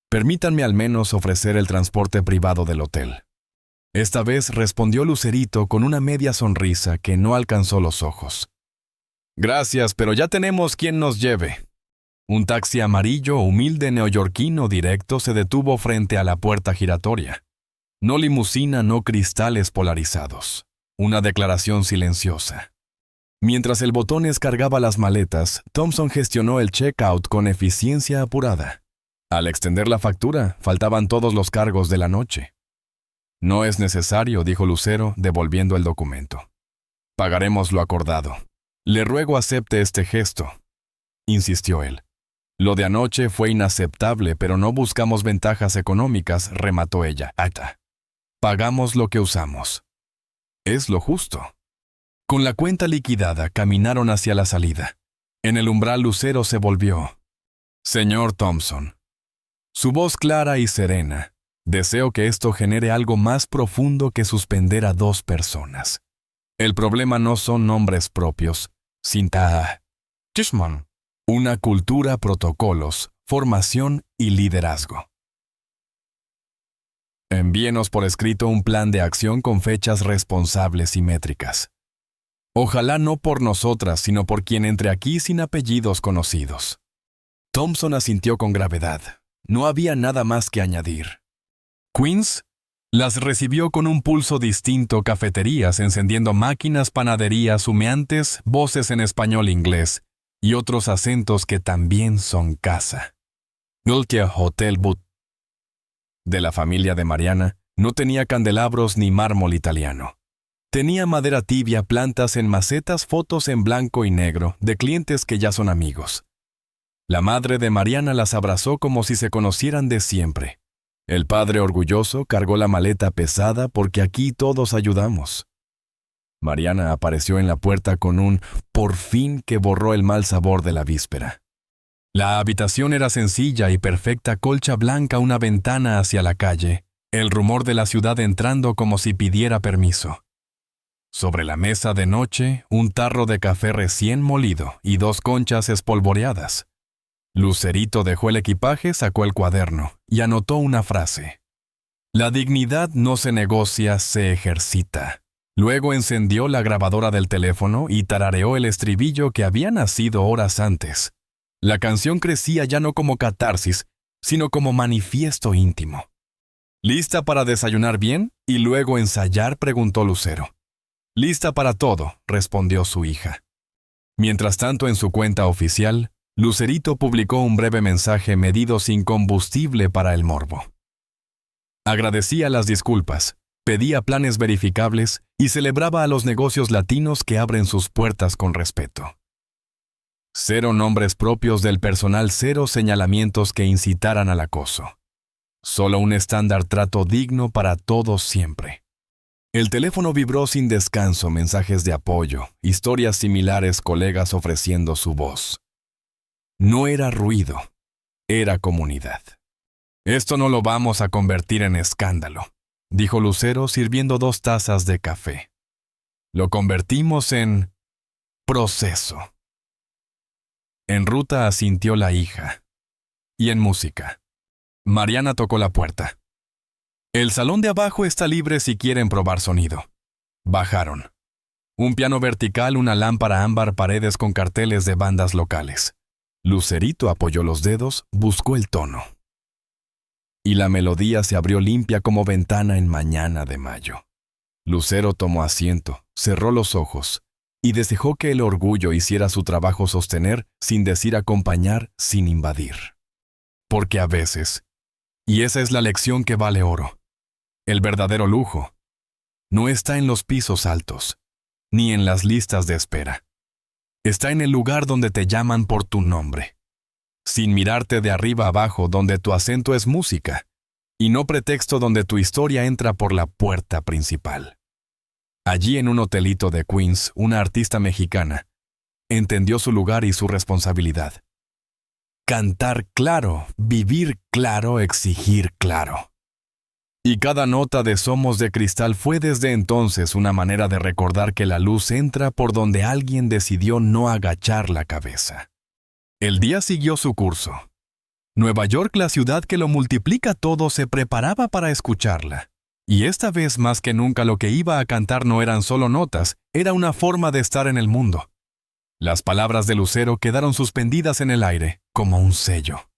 Permítanme al menos ofrecer el transporte privado del hotel. Esta vez respondió Lucerito con una media sonrisa que no alcanzó los ojos. Gracias, pero ya tenemos quien nos lleve. Un taxi amarillo, humilde neoyorquino directo se detuvo frente a la puerta giratoria. No limusina, no cristales polarizados. Una declaración silenciosa. Mientras el botones cargaba las maletas, Thompson gestionó el checkout con eficiencia apurada. Al extender la factura, faltaban todos los cargos de la noche. No es necesario, dijo Lucero, devolviendo el documento. Pagaremos lo acordado. Le ruego acepte este gesto, insistió él. Lo de anoche fue inaceptable, pero no buscamos ventajas económicas, remató ella. Ata. Pagamos lo que usamos. Es lo justo. Con la cuenta liquidada, caminaron hacia la salida. En el umbral Lucero se volvió. Señor Thompson. Su voz clara y serena. Deseo que esto genere algo más profundo que suspender a dos personas. El problema no son nombres propios, sino una cultura, protocolos, formación y liderazgo. Envíenos por escrito un plan de acción con fechas responsables y métricas. Ojalá no por nosotras, sino por quien entre aquí sin apellidos conocidos. Thompson asintió con gravedad. No había nada más que añadir. Queens las recibió con un pulso distinto, cafeterías, encendiendo máquinas, panaderías, humeantes, voces en español-inglés y otros acentos que también son casa. Gultia Hotel But. De la familia de Mariana, no tenía candelabros ni mármol italiano. Tenía madera tibia, plantas en macetas, fotos en blanco y negro, de clientes que ya son amigos. La madre de Mariana las abrazó como si se conocieran de siempre. El padre orgulloso cargó la maleta pesada porque aquí todos ayudamos. Mariana apareció en la puerta con un por fin que borró el mal sabor de la víspera. La habitación era sencilla y perfecta, colcha blanca, una ventana hacia la calle, el rumor de la ciudad entrando como si pidiera permiso. Sobre la mesa de noche, un tarro de café recién molido y 2 conchas espolvoreadas. Lucerito dejó el equipaje, sacó el cuaderno y anotó una frase. La dignidad no se negocia, se ejercita. Luego encendió la grabadora del teléfono y tarareó el estribillo que había nacido horas antes. La canción crecía ya no como catarsis, sino como manifiesto íntimo. ¿Lista para desayunar bien y luego ensayar?, preguntó Lucero. Lista para todo, respondió su hija. Mientras tanto, en su cuenta oficial, Lucerito publicó un breve mensaje medido sin combustible para el morbo. Agradecía las disculpas, pedía planes verificables y celebraba a los negocios latinos que abren sus puertas con respeto. 0 nombres propios del personal, 0 señalamientos que incitaran al acoso. Solo un estándar trato digno para todos siempre. El teléfono vibró sin descanso, mensajes de apoyo, historias similares, colegas ofreciendo su voz. No era ruido, era comunidad. Esto no lo vamos a convertir en escándalo, dijo Lucero sirviendo 2 tazas de café. Lo convertimos en proceso. En ruta asintió la hija. Y en música. Mariana tocó la puerta. El salón de abajo está libre si quieren probar sonido. Bajaron. Un piano vertical, una lámpara ámbar, paredes con carteles de bandas locales. Lucerito apoyó los dedos, buscó el tono. Y la melodía se abrió limpia como ventana en mañana de mayo. Lucero tomó asiento, cerró los ojos y dejó que el orgullo hiciera su trabajo, sostener, sin decir, acompañar, sin invadir. Porque a veces, y esa es la lección que vale oro, el verdadero lujo no está en los pisos altos, ni en las listas de espera. Está en el lugar donde te llaman por tu nombre, sin mirarte de arriba abajo, donde tu acento es música, y no pretexto, donde tu historia entra por la puerta principal. Allí en un hotelito de Queens, una artista mexicana entendió su lugar y su responsabilidad. Cantar claro, vivir claro, exigir claro. Y cada nota de Somos de Cristal fue desde entonces una manera de recordar que la luz entra por donde alguien decidió no agachar la cabeza. El día siguió su curso. Nueva York, la ciudad que lo multiplica todo, se preparaba para escucharla. Y esta vez más que nunca lo que iba a cantar no eran solo notas, era una forma de estar en el mundo. Las palabras de Lucero quedaron suspendidas en el aire, como un sello.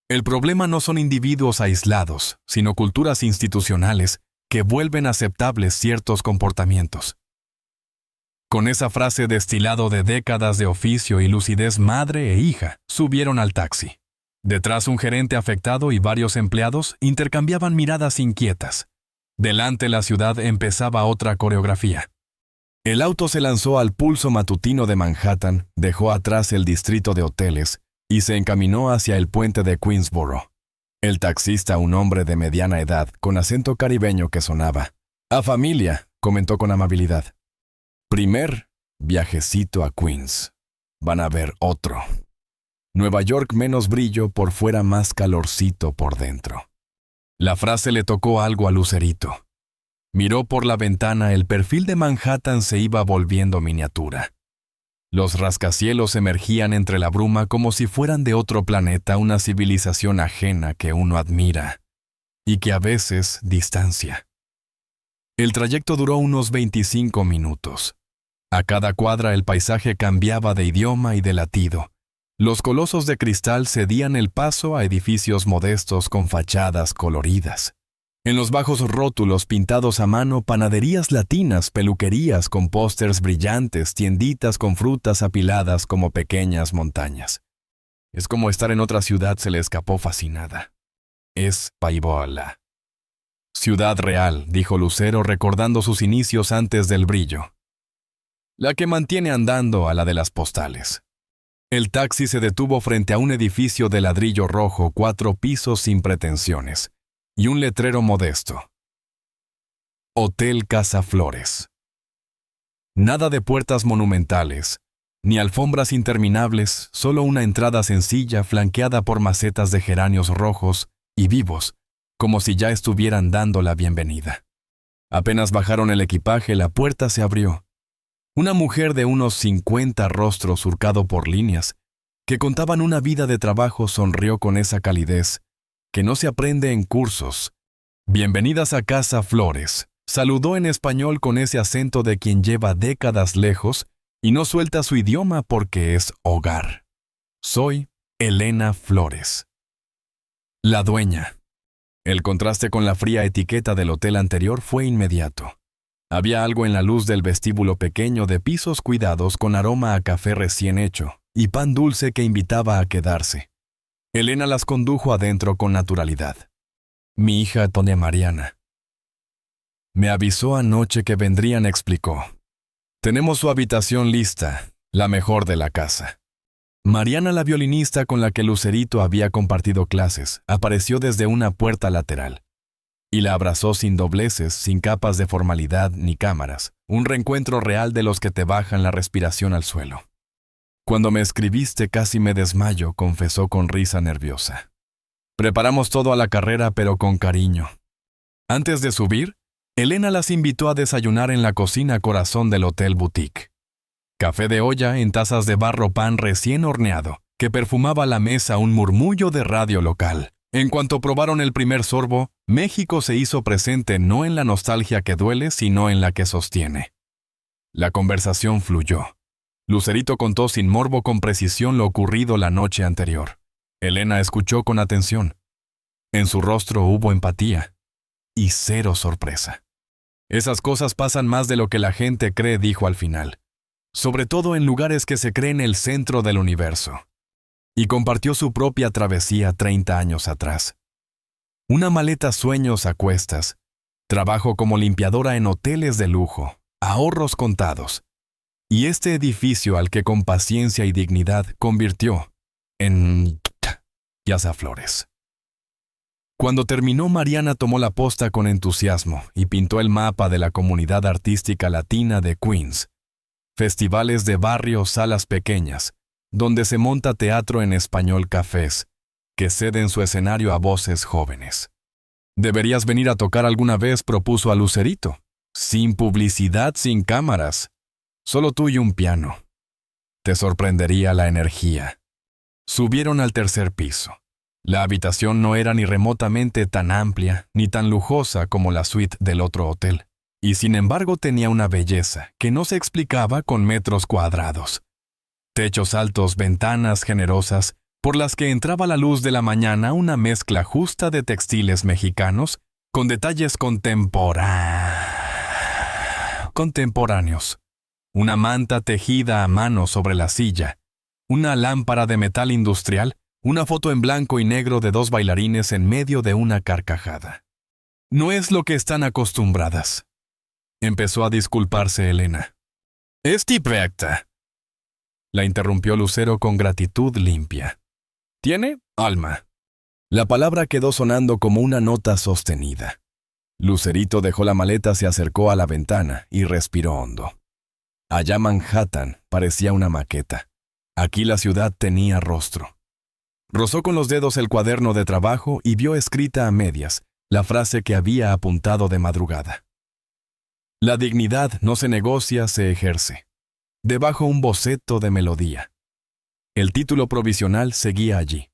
El problema no son individuos aislados, sino culturas institucionales que vuelven aceptables ciertos comportamientos. Con esa frase destilado de décadas de oficio y lucidez madre e hija, subieron al taxi. Detrás un gerente afectado y varios empleados intercambiaban miradas inquietas. Delante la ciudad empezaba otra coreografía. El auto se lanzó al pulso matutino de Manhattan, dejó atrás el distrito de hoteles y se encaminó hacia el puente de Queensboro. El taxista, un hombre de mediana edad, con acento caribeño que sonaba. «A familia», comentó con amabilidad. «Primer viajecito a Queens. Van a ver otro. Nueva York menos brillo por fuera, más calorcito por dentro». La frase le tocó algo a Lucerito. Miró por la ventana, el perfil de Manhattan se iba volviendo miniatura. Los rascacielos emergían entre la bruma como si fueran de otro planeta, una civilización ajena que uno admira y que a veces distancia. El trayecto duró unos 25 minutos. A cada cuadra el paisaje cambiaba de idioma y de latido. Los colosos de cristal cedían el paso a edificios modestos con fachadas coloridas. En los bajos rótulos pintados a mano, panaderías latinas, peluquerías con pósters brillantes, tienditas con frutas apiladas como pequeñas montañas. Es como estar en otra ciudad, se le escapó fascinada. Es Paavola. Ciudad real, dijo Lucero recordando sus inicios antes del brillo. La que mantiene andando a la de las postales. El taxi se detuvo frente a un edificio de ladrillo rojo, 4 pisos sin pretensiones, y un letrero modesto. Hotel Casa Flores. Nada de puertas monumentales, ni alfombras interminables, solo una entrada sencilla flanqueada por macetas de geranios rojos y vivos, como si ya estuvieran dando la bienvenida. Apenas bajaron el equipaje, la puerta se abrió. Una mujer de unos 50, rostro surcado por líneas, que contaban una vida de trabajo, sonrió con esa calidez que no se aprende en cursos. «Bienvenidas a Casa Flores», saludó en español con ese acento de quien lleva décadas lejos y no suelta su idioma porque es hogar. «Soy Elena Flores». La dueña. El contraste con la fría etiqueta del hotel anterior fue inmediato. Había algo en la luz del vestíbulo pequeño de pisos cuidados con aroma a café recién hecho y pan dulce que invitaba a quedarse. Elena las condujo adentro con naturalidad. «Mi hija doña Mariana». «Me avisó anoche que vendrían», explicó. «Tenemos su habitación lista, la mejor de la casa». Mariana, la violinista con la que Lucerito había compartido clases, apareció desde una puerta lateral. Y la abrazó sin dobleces, sin capas de formalidad ni cámaras, un reencuentro real de los que te bajan la respiración al suelo. «Cuando me escribiste casi me desmayo», confesó con risa nerviosa. «Preparamos todo a la carrera, pero con cariño». Antes de subir, Elena las invitó a desayunar en la cocina corazón del Hotel Boutique. Café de olla en tazas de barro, pan recién horneado, que perfumaba la mesa, un murmullo de radio local. En cuanto probaron el primer sorbo, México se hizo presente no en la nostalgia que duele, sino en la que sostiene. La conversación fluyó. Lucerito contó sin morbo con precisión lo ocurrido la noche anterior. Elena escuchó con atención. En su rostro hubo empatía y cero sorpresa. «Esas cosas pasan más de lo que la gente cree», dijo al final. «Sobre todo en lugares que se creen el centro del universo». Y compartió su propia travesía 30 años atrás. Una maleta, sueños a cuestas, trabajo como limpiadora en hoteles de lujo, ahorros contados, y este edificio al que con paciencia y dignidad convirtió en Casa Flores. Cuando terminó, Mariana tomó la posta con entusiasmo y pintó el mapa de la comunidad artística latina de Queens. Festivales de barrio, salas pequeñas, donde se monta teatro en español, cafés, que ceden su escenario a voces jóvenes. «Deberías venir a tocar alguna vez», propuso a Lucerito. «Sin publicidad, sin cámaras. Solo tú y un piano. Te sorprendería la energía». Subieron al tercer piso. La habitación no era ni remotamente tan amplia ni tan lujosa como la suite del otro hotel, y sin embargo tenía una belleza que no se explicaba con metros cuadrados. Techos altos, ventanas generosas, por las que entraba la luz de la mañana, una mezcla justa de textiles mexicanos con detalles contemporáneos. Una manta tejida a mano sobre la silla, una lámpara de metal industrial, una foto en blanco y negro de 2 bailarines en medio de una carcajada. No es lo que están acostumbradas. Empezó a disculparse Elena. «Es perfecta», la interrumpió Lucero con gratitud limpia. «Tiene alma». La palabra quedó sonando como una nota sostenida. Lucerito dejó la maleta, se acercó a la ventana y respiró hondo. Allá Manhattan parecía una maqueta. Aquí la ciudad tenía rostro. Rozó con los dedos el cuaderno de trabajo y vio escrita a medias la frase que había apuntado de madrugada. La dignidad no se negocia, se ejerce. Debajo un boceto de melodía. El título provisional seguía allí.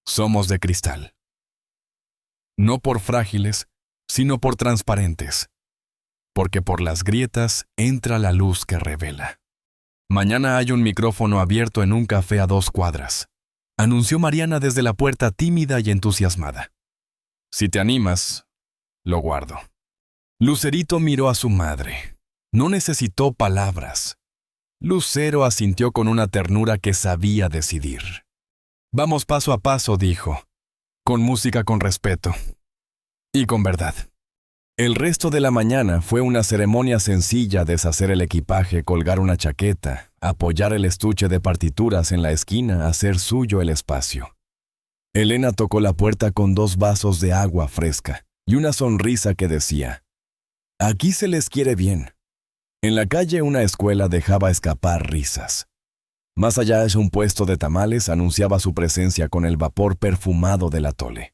Somos de cristal. No por frágiles, sino por transparentes. Porque por las grietas entra la luz que revela. Mañana hay un micrófono abierto en un café a 2 cuadras. Anunció Mariana desde la puerta tímida y entusiasmada. Si te animas, lo guardo. Lucerito miró a su madre. No necesitó palabras. Lucero asintió con una ternura que sabía decidir. Vamos paso a paso, dijo, con música con respeto y con verdad. El resto de la mañana fue una ceremonia sencilla: deshacer el equipaje, colgar una chaqueta, apoyar el estuche de partituras en la esquina, hacer suyo el espacio. Elena tocó la puerta con 2 vasos de agua fresca y una sonrisa que decía: «Aquí se les quiere bien». En la calle una escuela dejaba escapar risas. Más allá un puesto de tamales anunciaba su presencia con el vapor perfumado del atole.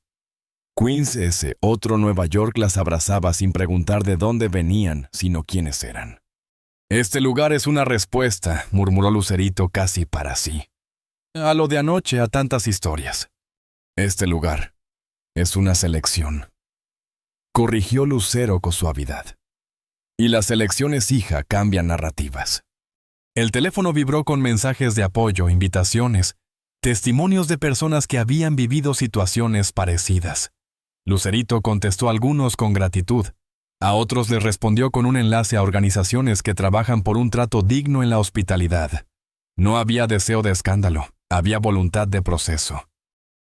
Queens, ese otro Nueva York, las abrazaba sin preguntar de dónde venían, sino quiénes eran. «Este lugar es una respuesta», murmuró Lucerito casi para sí. «A lo de anoche, a tantas historias. Este lugar es una selección», corrigió Lucero con suavidad. «Y las selecciones, hija, cambian narrativas». El teléfono vibró con mensajes de apoyo, invitaciones, testimonios de personas que habían vivido situaciones parecidas. Lucerito contestó a algunos con gratitud. A otros les respondió con un enlace a organizaciones que trabajan por un trato digno en la hospitalidad. No había deseo de escándalo, había voluntad de proceso.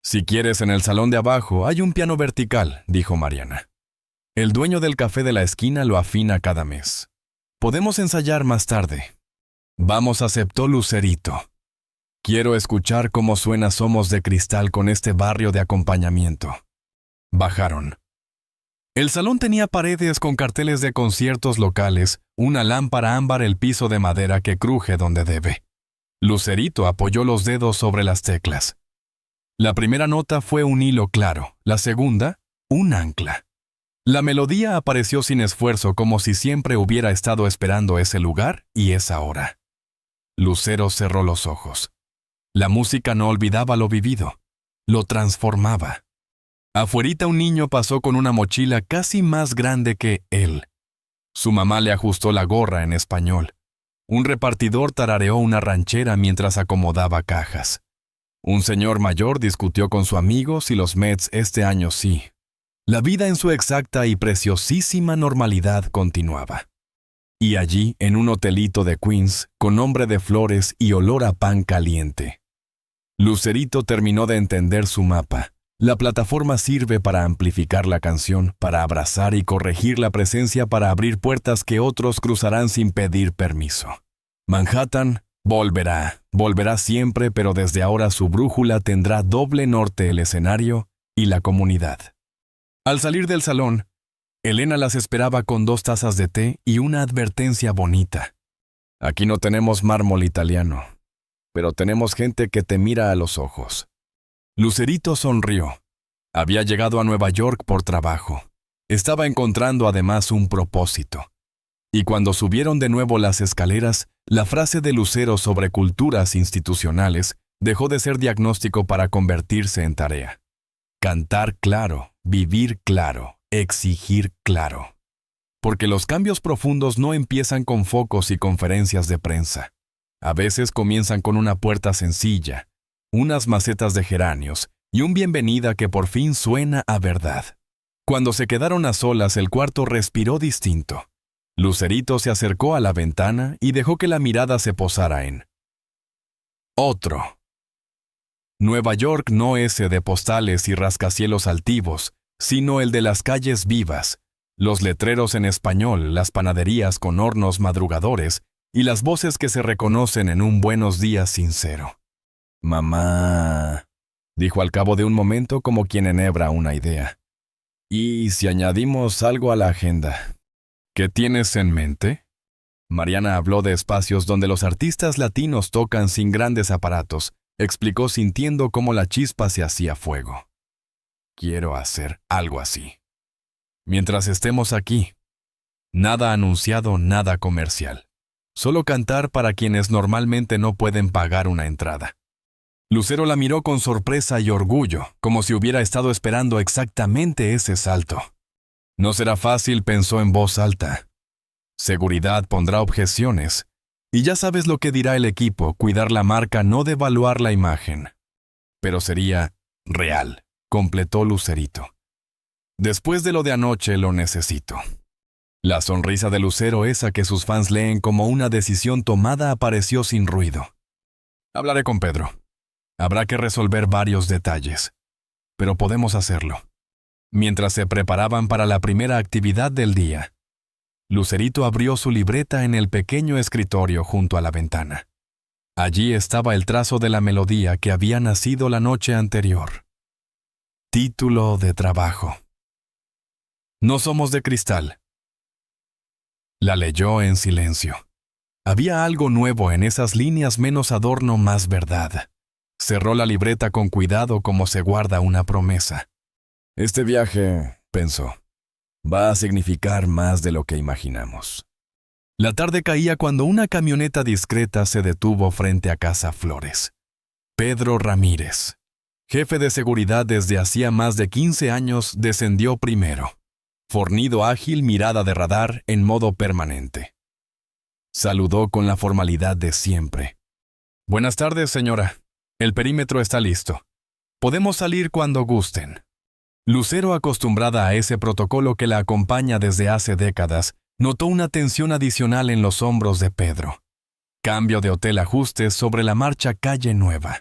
«Si quieres, en el salón de abajo hay un piano vertical», dijo Mariana. «El dueño del café de la esquina lo afina cada mes. Podemos ensayar más tarde». «Vamos», aceptó Lucerito. «Quiero escuchar cómo suena Somos de Cristal con este barrio de acompañamiento». Bajaron. El salón tenía paredes con carteles de conciertos locales, una lámpara ámbar, el piso de madera que cruje donde debe. Lucerito apoyó los dedos sobre las teclas. La primera nota fue un hilo claro, la segunda, un ancla. La melodía apareció sin esfuerzo, como si siempre hubiera estado esperando ese lugar y esa hora. Lucero cerró los ojos. La música no olvidaba lo vivido, lo transformaba. Afuerita un niño pasó con una mochila casi más grande que él. Su mamá le ajustó la gorra en español. Un repartidor tarareó una ranchera mientras acomodaba cajas. Un señor mayor discutió con su amigo si los Mets este año sí. La vida en su exacta y preciosísima normalidad continuaba. Y allí, en un hotelito de Queens, con nombre de flores y olor a pan caliente. Lucerito terminó de entender su mapa. La plataforma sirve para amplificar la canción, para abrazar y corregir la presencia, para abrir puertas que otros cruzarán sin pedir permiso. Manhattan volverá siempre, pero desde ahora su brújula tendrá doble norte: el escenario y la comunidad. Al salir del salón, Elena las esperaba con 2 tazas de té y una advertencia bonita. «Aquí no tenemos mármol italiano, pero tenemos gente que te mira a los ojos». Lucerito sonrió. Había llegado a Nueva York por trabajo. Estaba encontrando además un propósito. Y cuando subieron de nuevo las escaleras, la frase de Lucero sobre culturas institucionales Dejó de ser diagnóstico para convertirse en tarea. Cantar claro, vivir claro, exigir claro. Porque los cambios profundos no empiezan con focos y conferencias de prensa. A veces comienzan con una puerta sencilla, unas macetas de geranios y un bienvenida que por fin suena a verdad. Cuando se quedaron a solas, el cuarto respiró distinto. Lucerito se acercó a la ventana y dejó que la mirada se posara en otro. Nueva York no ese de postales y rascacielos altivos, sino el de las calles vivas, los letreros en español, las panaderías con hornos madrugadores y las voces que se reconocen en un buenos días sincero. «Mamá», dijo al cabo de un momento como quien enhebra una idea. «¿Y si añadimos algo a la agenda? ¿Qué tienes en mente?» Mariana habló de espacios donde los artistas latinos tocan sin grandes aparatos. Explicó sintiendo cómo la chispa se hacía fuego. «Quiero hacer algo así. Mientras estemos aquí. Nada anunciado, nada comercial. Solo cantar para quienes normalmente no pueden pagar una entrada». Lucero la miró con sorpresa y orgullo, como si hubiera estado esperando exactamente ese salto. No será fácil, pensó en voz alta. Seguridad pondrá objeciones. Y ya sabes lo que dirá el equipo, cuidar la marca, no devaluar la imagen. Pero sería real, completó Lucerito. Después de lo de anoche lo necesito. La sonrisa de Lucero, esa que sus fans leen como una decisión tomada, apareció sin ruido. Hablaré con Pedro. Habrá que resolver varios detalles. Pero podemos hacerlo. Mientras se preparaban para la primera actividad del día, Lucerito abrió su libreta en el pequeño escritorio junto a la ventana. Allí estaba el trazo de la melodía que había nacido la noche anterior. Título de trabajo. No somos de cristal. La leyó en silencio. Había algo nuevo en esas líneas, menos adorno, más verdad. Cerró la libreta con cuidado como se guarda una promesa. Este viaje, pensó, va a significar más de lo que imaginamos. La tarde caía cuando una camioneta discreta se detuvo frente a Casa Flores. Pedro Ramírez, jefe de seguridad desde hacía más de 15 años, descendió primero. Fornido, ágil, mirada de radar en modo permanente. Saludó con la formalidad de siempre. «Buenas tardes, señora. El perímetro está listo. Podemos salir cuando gusten». Lucero, acostumbrada a ese protocolo que la acompaña desde hace décadas, notó una tensión adicional en los hombros de Pedro. Cambio de hotel, ajustes, sobre la marcha calle nueva.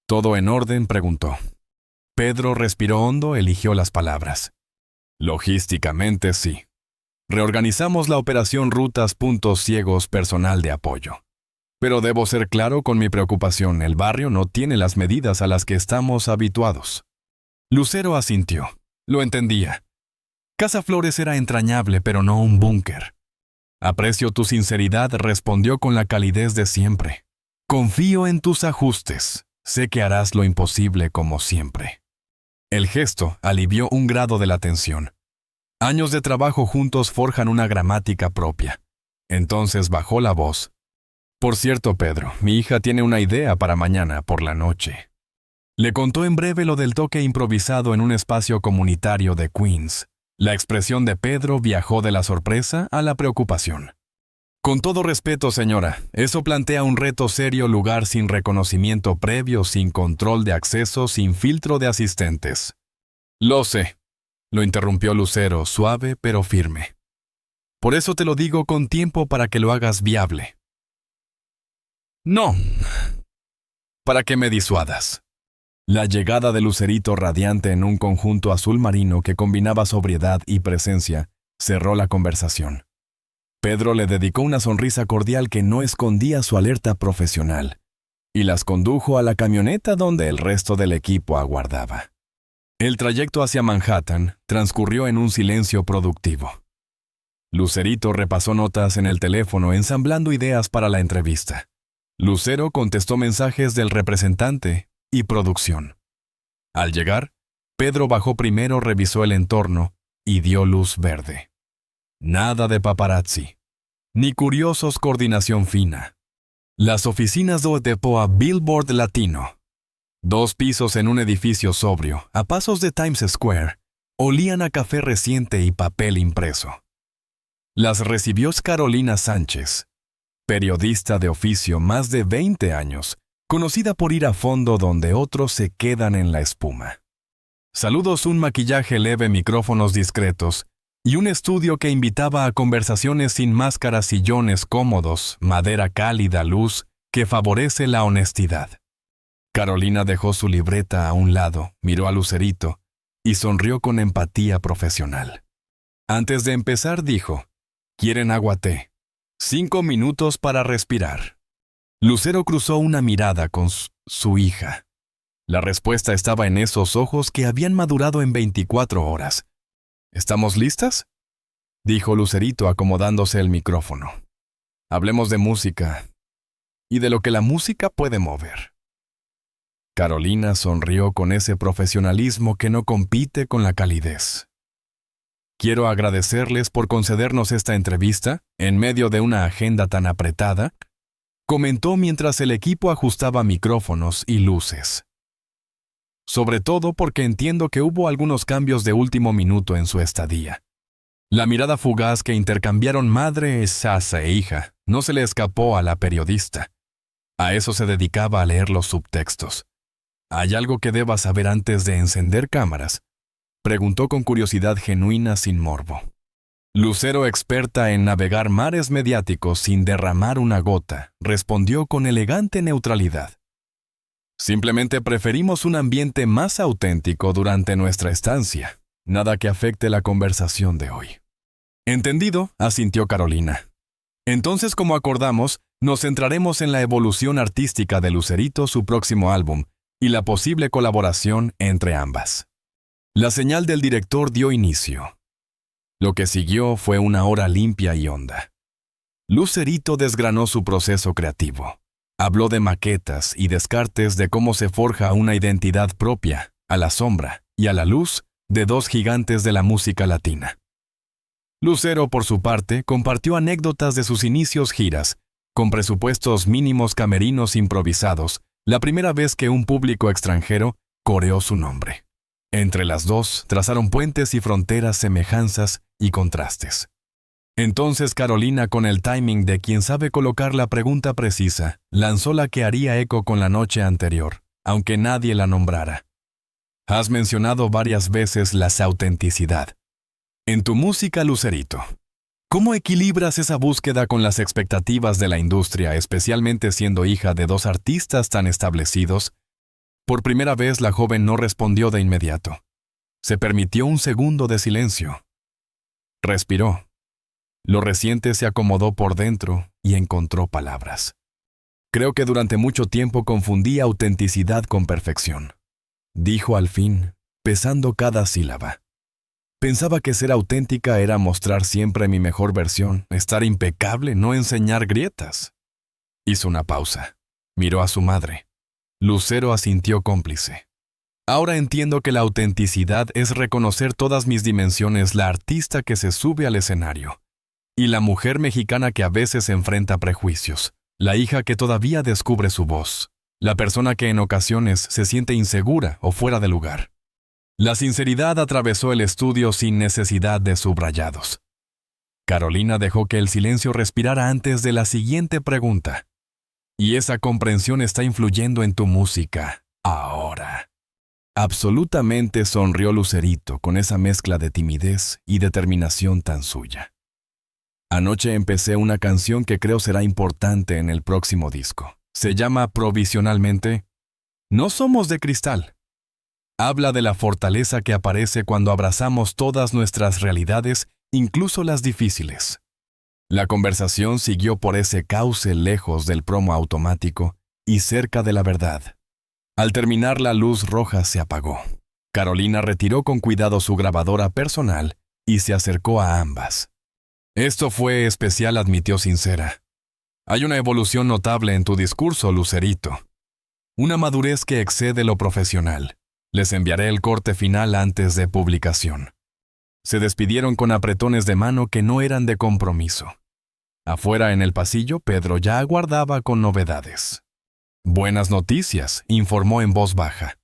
«¿Todo en orden?», preguntó. Pedro respiró hondo, eligió las palabras. «Logísticamente sí. Reorganizamos la operación Rutas Puntos Ciegos, personal de apoyo. Pero debo ser claro con mi preocupación, el barrio no tiene las medidas a las que estamos habituados». Lucero asintió. Lo entendía. Casa Flores era entrañable, pero no un búnker. «Aprecio tu sinceridad», respondió con la calidez de siempre. «Confío en tus ajustes. Sé que harás lo imposible como siempre». El gesto alivió un grado de la tensión. Años de trabajo juntos forjan una gramática propia. Entonces bajó la voz. «Por cierto, Pedro, mi hija tiene una idea para mañana por la noche». Le contó en breve lo del toque improvisado en un espacio comunitario de Queens. La expresión de Pedro viajó de la sorpresa a la preocupación. «Con todo respeto, señora, eso plantea un reto serio, lugar sin reconocimiento previo, sin control de acceso, sin filtro de asistentes». «Lo sé», lo interrumpió Lucero, suave pero firme. «Por eso te lo digo con tiempo para que lo hagas viable». «No, para que me disuadas». La llegada de Lucerito, radiante en un conjunto azul marino que combinaba sobriedad y presencia, cerró la conversación. Pedro le dedicó una sonrisa cordial que no escondía su alerta profesional, y las condujo a la camioneta donde el resto del equipo aguardaba. El trayecto hacia Manhattan transcurrió en un silencio productivo. Lucerito repasó notas en el teléfono, ensamblando ideas para la entrevista. Lucero contestó mensajes del representante y producción. Al llegar, Pedro bajó primero, revisó el entorno y dio luz verde. Nada de paparazzi, ni curiosos, coordinación fina. Las oficinas do Depoa Billboard Latino. 2 pisos en un edificio sobrio, a pasos de Times Square, olían a café reciente y papel impreso. Las recibió Carolina Sánchez, periodista de oficio más de 20 años, conocida por ir a fondo donde otros se quedan en la espuma. Saludos, un maquillaje leve, micrófonos discretos y un estudio que invitaba a conversaciones sin máscaras, sillones cómodos, madera cálida, luz que favorece la honestidad. Carolina dejó su libreta a un lado, miró a Lucerito y sonrió con empatía profesional. Antes de empezar dijo: ¿Quieren agua té? 5 minutos para respirar. Lucero cruzó una mirada con su hija. La respuesta estaba en esos ojos que habían madurado en 24 horas. ¿Estamos listas?, dijo Lucerito acomodándose el micrófono. Hablemos de música y de lo que la música puede mover. Carolina sonrió con ese profesionalismo que no compite con la calidez. Quiero agradecerles por concedernos esta entrevista en medio de una agenda tan apretada, comentó mientras el equipo ajustaba micrófonos y luces. Sobre todo porque entiendo que hubo algunos cambios de último minuto en su estadía. La mirada fugaz que intercambiaron madre, sasa e hija no se le escapó a la periodista. A eso se dedicaba, a leer los subtextos. ¿Hay algo que deba saber antes de encender cámaras?, preguntó con curiosidad genuina, sin morbo. Lucero, experta en navegar mares mediáticos sin derramar una gota, respondió con elegante neutralidad. Simplemente preferimos un ambiente más auténtico durante nuestra estancia, nada que afecte la conversación de hoy. Entendido, asintió Carolina. Entonces, como acordamos, nos centraremos en la evolución artística de Lucerito, su próximo álbum, y la posible colaboración entre ambas. La señal del director dio inicio. Lo que siguió fue una hora limpia y honda. Lucerito desgranó su proceso creativo. Habló de maquetas y descartes, de cómo se forja una identidad propia, a la sombra y a la luz de 2 gigantes de la música latina. Lucero, por su parte, compartió anécdotas de sus inicios giras, con presupuestos mínimos, camerinos improvisados, la primera vez que un público extranjero coreó su nombre. Entre las dos trazaron puentes y fronteras, semejanzas y contrastes. Entonces Carolina, con el timing de quien sabe colocar la pregunta precisa, lanzó la que haría eco con la noche anterior, aunque nadie la nombrara. Has mencionado varias veces la autenticidad. En tu música, Lucerito, ¿cómo equilibras esa búsqueda con las expectativas de la industria, especialmente siendo hija de 2 artistas tan establecidos? Por primera vez la joven no respondió de inmediato. Se permitió un segundo de silencio. Respiró. Lo reciente se acomodó por dentro y encontró palabras. Creo que durante mucho tiempo confundí autenticidad con perfección, dijo al fin, pesando cada sílaba. Pensaba que ser auténtica era mostrar siempre mi mejor versión, estar impecable, no enseñar grietas. Hizo una pausa. Miró a su madre. Lucero asintió cómplice. Ahora entiendo que la autenticidad es reconocer todas mis dimensiones, la artista que se sube al escenario, y la mujer mexicana que a veces enfrenta prejuicios, la hija que todavía descubre su voz, la persona que en ocasiones se siente insegura o fuera de lugar. La sinceridad atravesó el estudio sin necesidad de subrayados. Carolina dejó que el silencio respirara antes de la siguiente pregunta. ¿Y esa comprensión está influyendo en tu música ahora? Absolutamente, sonrió Lucerito con esa mezcla de timidez y determinación tan suya. Anoche empecé una canción que creo será importante en el próximo disco. Se llama provisionalmente No somos de cristal. Habla de la fortaleza que aparece cuando abrazamos todas nuestras realidades, incluso las difíciles. La conversación siguió por ese cauce lejos del promo automático y cerca de la verdad. Al terminar, la luz roja se apagó. Carolina retiró con cuidado su grabadora personal y se acercó a ambas. Esto fue especial, admitió sincera. Hay una evolución notable en tu discurso, Lucerito. Una madurez que excede lo profesional. Les enviaré el corte final antes de publicación. Se despidieron con apretones de mano que no eran de compromiso. Afuera en el pasillo, Pedro ya aguardaba con novedades. Buenas noticias, informó en voz baja.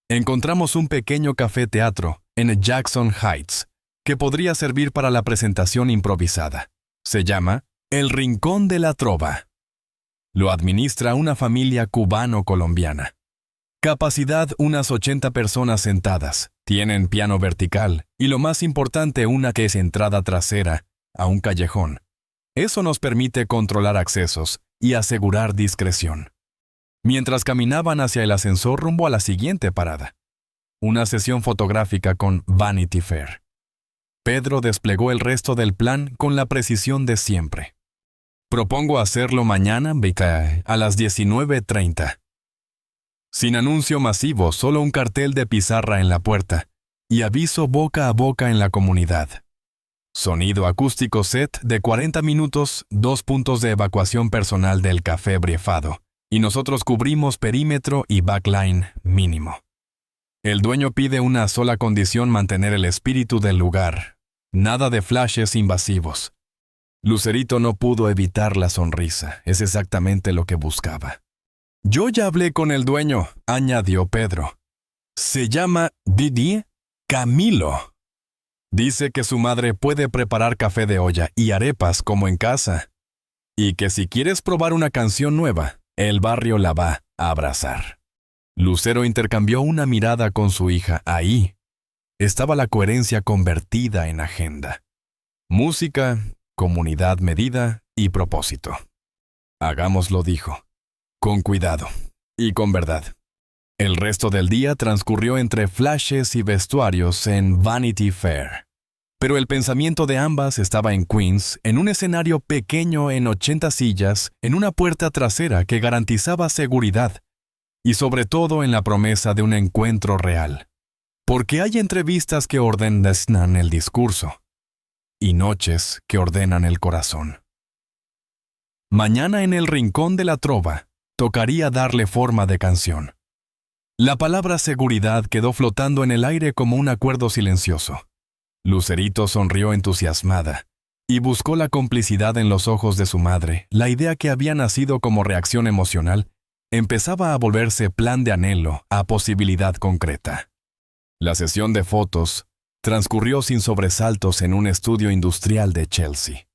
Encontramos un pequeño café-teatro en Jackson Heights que podría servir para la presentación improvisada. Se llama El Rincón de la Trova. Lo administra una familia cubano-colombiana. Capacidad unas 80 personas sentadas. Tienen piano vertical y lo más importante, una que es entrada trasera a un callejón. Eso nos permite controlar accesos y asegurar discreción. Mientras caminaban hacia el ascensor rumbo a la siguiente parada, una sesión fotográfica con Vanity Fair. Pedro desplegó el resto del plan con la precisión de siempre. Propongo hacerlo mañana, a las 19:30. Sin anuncio masivo, solo un cartel de pizarra en la puerta y aviso boca a boca en la comunidad. Sonido acústico set de 40 minutos, 2 puntos de evacuación personal del café briefado, y nosotros cubrimos perímetro y backline mínimo. El dueño pide una sola condición: mantener el espíritu del lugar. Nada de flashes invasivos. Lucerito no pudo evitar la sonrisa. Es exactamente lo que buscaba. Yo ya hablé con el dueño, añadió Pedro. Se llama Didi Camilo. Dice que su madre puede preparar café de olla y arepas como en casa. Y que si quieres probar una canción nueva, el barrio la va a abrazar. Lucero intercambió una mirada con su hija. Ahí estaba la coherencia convertida en agenda. Música, comunidad medida y propósito. Hagámoslo, dijo. Con cuidado y con verdad. El resto del día transcurrió entre flashes y vestuarios en Vanity Fair. Pero el pensamiento de ambas estaba en Queens, en un escenario pequeño en 80 sillas, en una puerta trasera que garantizaba seguridad, y sobre todo en la promesa de un encuentro real. Porque hay entrevistas que ordenan el discurso, y noches que ordenan el corazón. Mañana en el Rincón de la Trova, tocaría darle forma de canción. La palabra seguridad quedó flotando en el aire como un acuerdo silencioso. Lucerito sonrió entusiasmada y buscó la complicidad en los ojos de su madre. La idea que había nacido como reacción emocional empezaba a volverse plan de anhelo a posibilidad concreta. La sesión de fotos transcurrió sin sobresaltos en un estudio industrial de Chelsea.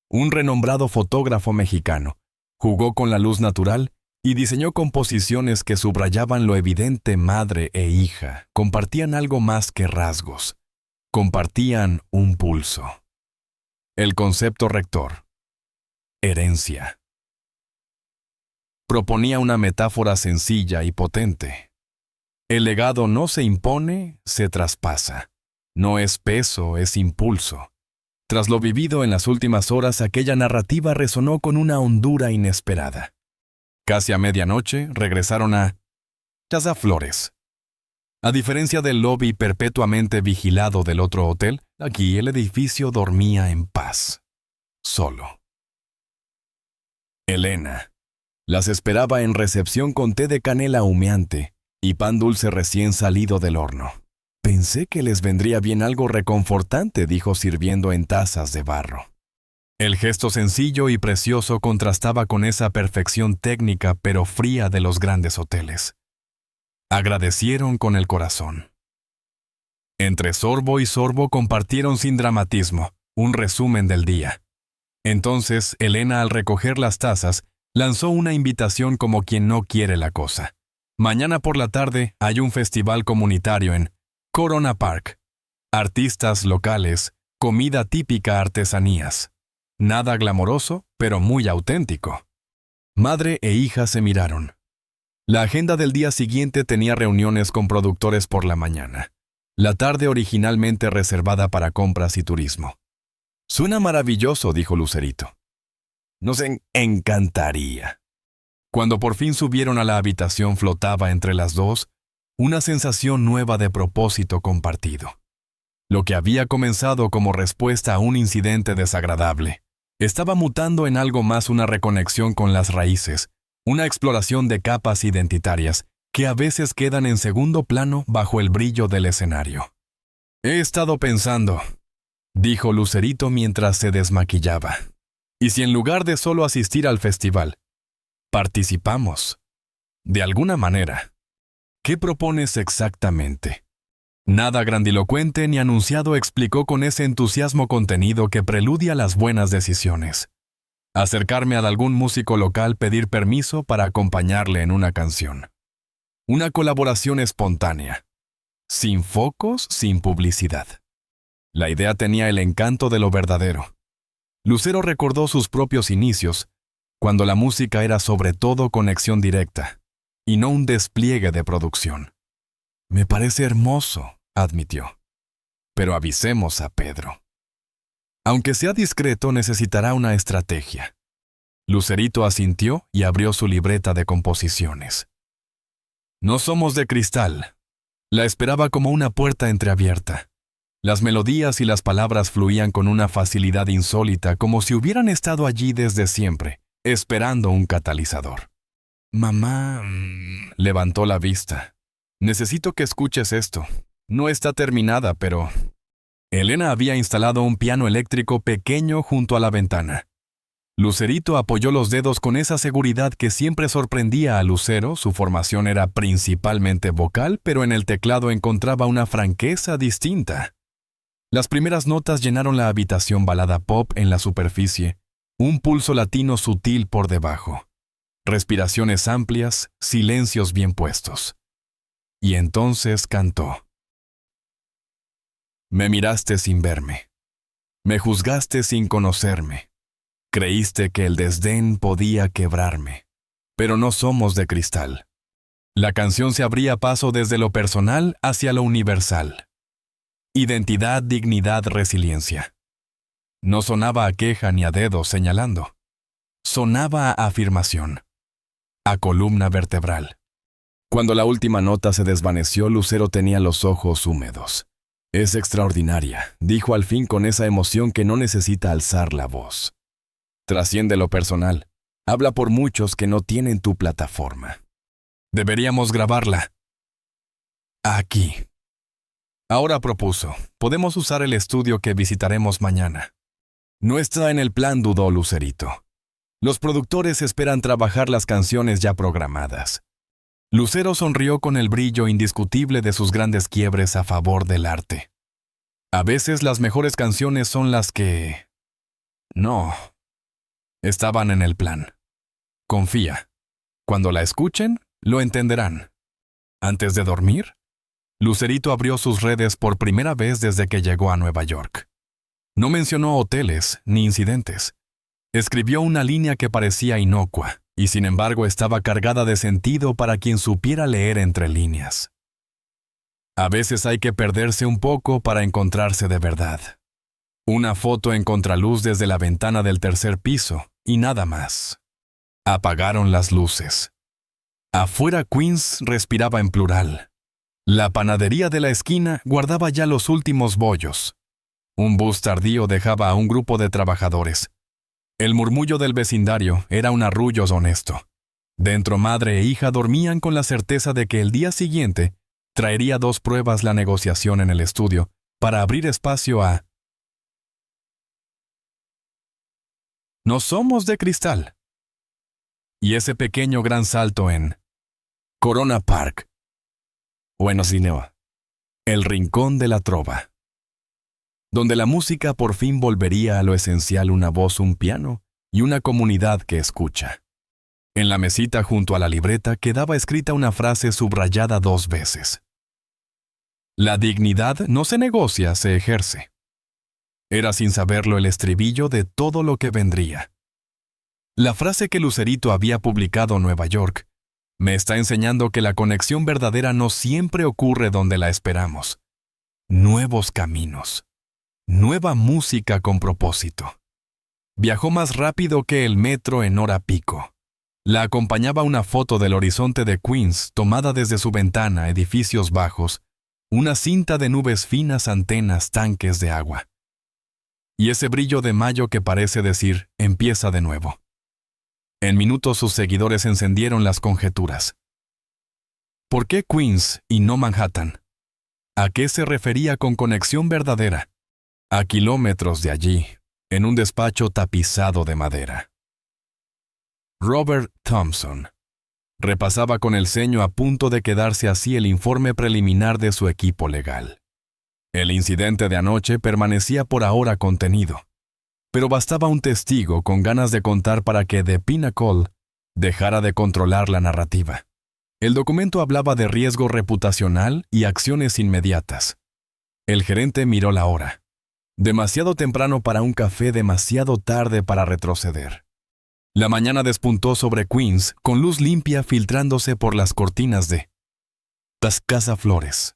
Un renombrado fotógrafo mexicano jugó con la luz natural y diseñó composiciones que subrayaban lo evidente. Madre e hija compartían algo más que rasgos. Compartían un pulso. El concepto rector. Herencia. Proponía una metáfora sencilla y potente. El legado no se impone, se traspasa. No es peso, es impulso. Tras lo vivido en las últimas horas, aquella narrativa resonó con una hondura inesperada. Casi a medianoche regresaron a Casa Flores. A diferencia del lobby perpetuamente vigilado del otro hotel, aquí el edificio dormía en paz, solo. Elena las esperaba en recepción con té de canela humeante y pan dulce recién salido del horno. Pensé que les vendría bien algo reconfortante, dijo sirviendo en tazas de barro. El gesto sencillo y precioso contrastaba con esa perfección técnica pero fría de los grandes hoteles. Agradecieron con el corazón. Entre sorbo y sorbo compartieron sin dramatismo un resumen del día. Entonces, Elena, al recoger las tazas, lanzó una invitación como quien no quiere la cosa. Mañana por la tarde hay un festival comunitario en Corona Park. Artistas locales, comida típica, artesanías. Nada glamoroso, pero muy auténtico. Madre e hija se miraron. La agenda del día siguiente tenía reuniones con productores por la mañana. La tarde originalmente reservada para compras y turismo. Suena maravilloso, dijo Lucerito. Nos encantaría. Cuando por fin subieron a la habitación, flotaba entre las dos una sensación nueva de propósito compartido. Lo que había comenzado como respuesta a un incidente desagradable estaba mutando en algo más, una reconexión con las raíces, una exploración de capas identitarias que a veces quedan en segundo plano bajo el brillo del escenario. He estado pensando, dijo Lucerito mientras se desmaquillaba. ¿Y si en lugar de solo asistir al festival, participamos? De alguna manera. ¿Qué propones exactamente? Nada grandilocuente ni anunciado explicó con ese entusiasmo contenido que preludia las buenas decisiones. Acercarme a algún músico local, pedir permiso para acompañarle en una canción. Una colaboración espontánea. Sin focos, sin publicidad. La idea tenía el encanto de lo verdadero. Lucero recordó sus propios inicios, cuando la música era sobre todo conexión directa, y no un despliegue de producción. Me parece hermoso, admitió. Pero avisemos a Pedro. Aunque sea discreto, necesitará una estrategia. Lucerito asintió y abrió su libreta de composiciones. No somos de cristal. La esperaba como una puerta entreabierta. Las melodías y las palabras fluían con una facilidad insólita, como si hubieran estado allí desde siempre, esperando un catalizador. Mamá levantó la vista. Necesito que escuches esto. No está terminada, pero... Elena había instalado un piano eléctrico pequeño junto a la ventana. Lucerito apoyó los dedos con esa seguridad que siempre sorprendía a Lucero. Su formación era principalmente vocal, pero en el teclado encontraba una franqueza distinta. Las primeras notas llenaron la habitación, balada pop en la superficie, un pulso latino sutil por debajo. Respiraciones amplias, silencios bien puestos. Y entonces cantó. Me miraste sin verme. Me juzgaste sin conocerme. Creíste que el desdén podía quebrarme. Pero no somos de cristal. La canción se abría paso desde lo personal hacia lo universal. Identidad, dignidad, resiliencia. No sonaba a queja ni a dedo señalando. Sonaba a afirmación. A columna vertebral. Cuando la última nota se desvaneció, Lucero tenía los ojos húmedos. Es extraordinaria, dijo al fin con esa emoción que no necesita alzar la voz. Trasciende lo personal. Habla por muchos que no tienen tu plataforma. Deberíamos grabarla. Aquí. Ahora propuso, podemos usar el estudio que visitaremos mañana. No está en el plan, dudó Lucerito. Los productores esperan trabajar las canciones ya programadas. Lucero sonrió con el brillo indiscutible de sus grandes quiebres a favor del arte. A veces las mejores canciones son las que... No. Estaban en el plan. Confía. Cuando la escuchen, lo entenderán. Antes de dormir, Lucerito abrió sus redes por primera vez desde que llegó a Nueva York. No mencionó hoteles ni incidentes. Escribió una línea que parecía inocua, y sin embargo estaba cargada de sentido para quien supiera leer entre líneas. A veces hay que perderse un poco para encontrarse de verdad. Una foto en contraluz desde la ventana del tercer piso, y nada más. Apagaron las luces. Afuera Queens respiraba en plural. La panadería de la esquina guardaba ya los últimos bollos. Un bus tardío dejaba a un grupo de trabajadores. El murmullo del vecindario era un arrullo honesto. Dentro madre e hija dormían con la certeza de que el día siguiente traería 2 pruebas la negociación en el estudio para abrir espacio a... No somos de cristal. Y ese pequeño gran salto en Corona Park. O en Osineo, el rincón de la trova. Donde la música por fin volvería a lo esencial, una voz, un piano y una comunidad que escucha. En la mesita junto a la libreta quedaba escrita una frase subrayada 2 veces. La dignidad no se negocia, se ejerce. Era sin saberlo el estribillo de todo lo que vendría. La frase que Lucerito había publicado en Nueva York me está enseñando que la conexión verdadera no siempre ocurre donde la esperamos. Nuevos caminos. Nueva música con propósito. Viajó más rápido que el metro en hora pico. La acompañaba una foto del horizonte de Queens tomada desde su ventana, edificios bajos, una cinta de nubes finas, antenas, tanques de agua. Y ese brillo de mayo que parece decir, empieza de nuevo. En minutos sus seguidores encendieron las conjeturas. ¿Por qué Queens y no Manhattan? ¿A qué se refería con conexión verdadera? A kilómetros de allí, en un despacho tapizado de madera. Robert Thompson repasaba con el ceño a punto de quedarse así el informe preliminar de su equipo legal. El incidente de anoche permanecía por ahora contenido, pero bastaba un testigo con ganas de contar para que The Pinnacle dejara de controlar la narrativa. El documento hablaba de riesgo reputacional y acciones inmediatas. El gerente miró la hora. Demasiado temprano para un café, demasiado tarde para retroceder. La mañana despuntó sobre Queens con luz limpia filtrándose por las cortinas de las Casa Flores.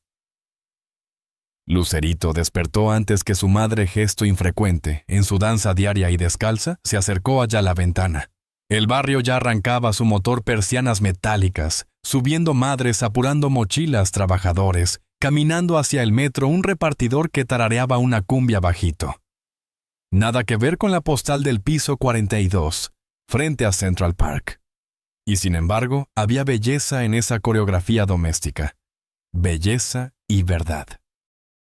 Lucerito despertó antes que su madre, gesto infrecuente, en su danza diaria y descalza, se acercó allá a la ventana. El barrio ya arrancaba su motor, persianas metálicas, subiendo madres, apurando mochilas, trabajadores, caminando hacia el metro, un repartidor que tarareaba una cumbia bajito. Nada que ver con la postal del piso 42, frente a Central Park. Y sin embargo, había belleza en esa coreografía doméstica. Belleza y verdad.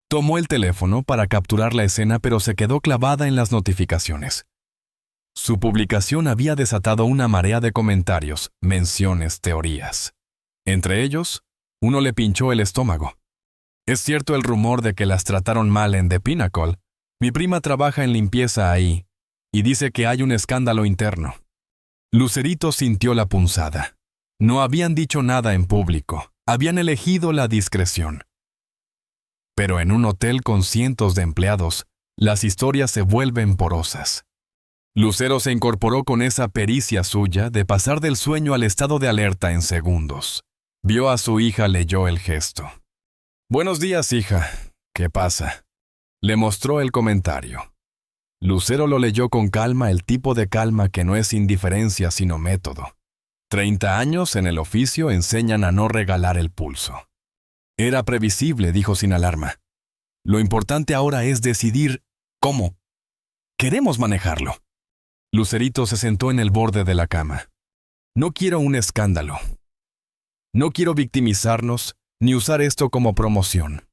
Tomó el teléfono para capturar la escena, pero se quedó clavada en las notificaciones. Su publicación había desatado una marea de comentarios, menciones, teorías. Entre ellos, uno le pinchó el estómago. ¿Es cierto el rumor de que las trataron mal en The Pinnacle? Mi prima trabaja en limpieza ahí, y dice que hay un escándalo interno. Lucerito sintió la punzada. No habían dicho nada en público, habían elegido la discreción. Pero en un hotel con cientos de empleados, las historias se vuelven porosas. Lucero se incorporó con esa pericia suya de pasar del sueño al estado de alerta en segundos. Vio a su hija, leyó el gesto. «Buenos días, hija. ¿Qué pasa?», le mostró el comentario. Lucero lo leyó con calma, el tipo de calma que no es indiferencia sino método. 30 años en el oficio enseñan a no regalar el pulso. Era previsible, dijo sin alarma. Lo importante ahora es decidir cómo. Queremos manejarlo. Lucerito se sentó en el borde de la cama. No quiero un escándalo. No quiero victimizarnos ni usar esto como promoción.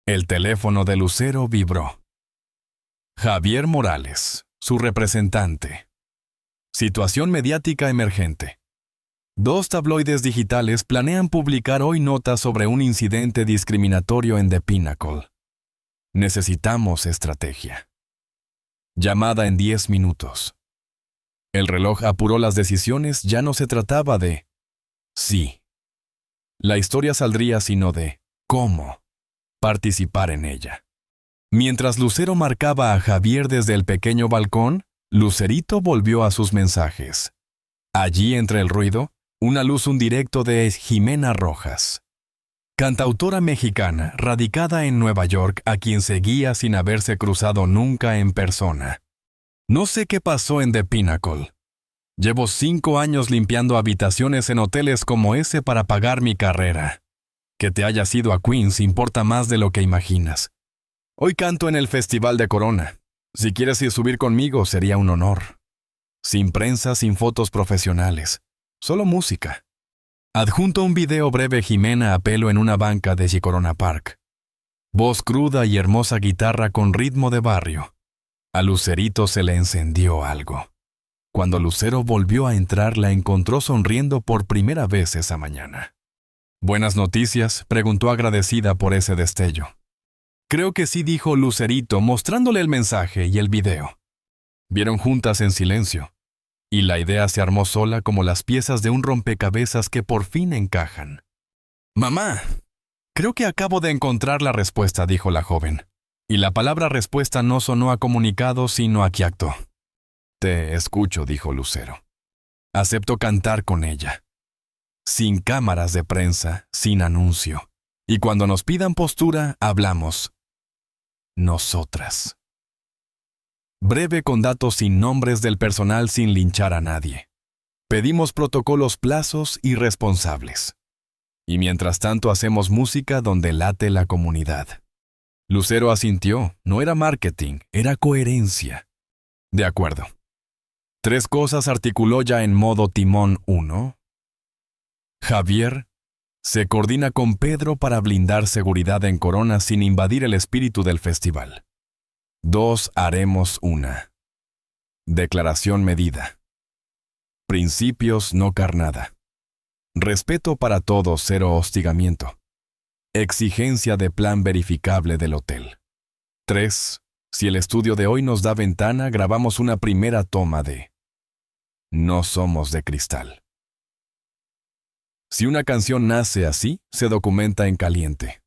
El teléfono de Lucero vibró. Javier Morales, su representante. Situación mediática emergente. 2 tabloides digitales planean publicar hoy notas sobre un incidente discriminatorio en The Pinnacle. Necesitamos estrategia. Llamada en 10 minutos. El reloj apuró las decisiones, ya no se trataba de sí. La historia saldría sino de cómo participar en ella. Mientras Lucero marcaba a Javier desde el pequeño balcón, Lucerito volvió a sus mensajes. Allí, entre el ruido, una luz, un directo de Jimena Rojas. Cantautora mexicana, radicada en Nueva York, a quien seguía sin haberse cruzado nunca en persona. No sé qué pasó en The Pinnacle. Llevo 5 años limpiando habitaciones en hoteles como ese para pagar mi carrera. Que te hayas ido a Queens importa más de lo que imaginas. Hoy canto en el Festival de Corona. Si quieres ir subir conmigo, sería un honor. Sin prensa, sin fotos profesionales. Solo música. Adjunto un video breve, Jimena a pelo en una banca de Corona Park. Voz cruda y hermosa guitarra con ritmo de barrio. A Lucerito se le encendió algo. Cuando Lucero volvió a entrar, la encontró sonriendo por primera vez esa mañana. «¿Buenas noticias?», preguntó agradecida por ese destello. «Creo que sí», dijo Lucerito, mostrándole el mensaje y el video. Vieron juntas en silencio, y la idea se armó sola como las piezas de un rompecabezas que por fin encajan. «Mamá, creo que acabo de encontrar la respuesta», dijo la joven. Y la palabra respuesta no sonó a comunicado, sino a quiacto. «Te escucho», dijo Lucero. «Acepto cantar con ella. Sin cámaras de prensa, sin anuncio. Y cuando nos pidan postura, hablamos. Nosotras». Breve, con datos sin nombres del personal, sin linchar a nadie. Pedimos protocolos, plazos y responsables. Y mientras tanto hacemos música donde late la comunidad. Lucero asintió. No era marketing, era coherencia. De acuerdo. 3 cosas articuló ya en modo timón. 1. Javier se coordina con Pedro para blindar seguridad en Corona sin invadir el espíritu del festival. 2. Haremos una Declaración medida. Principios no carnada. Respeto para todos, cero hostigamiento. Exigencia de plan verificable del hotel. 3. Si el estudio de hoy nos da ventana, grabamos una primera toma de No somos de cristal. Si una canción nace así, se documenta en caliente.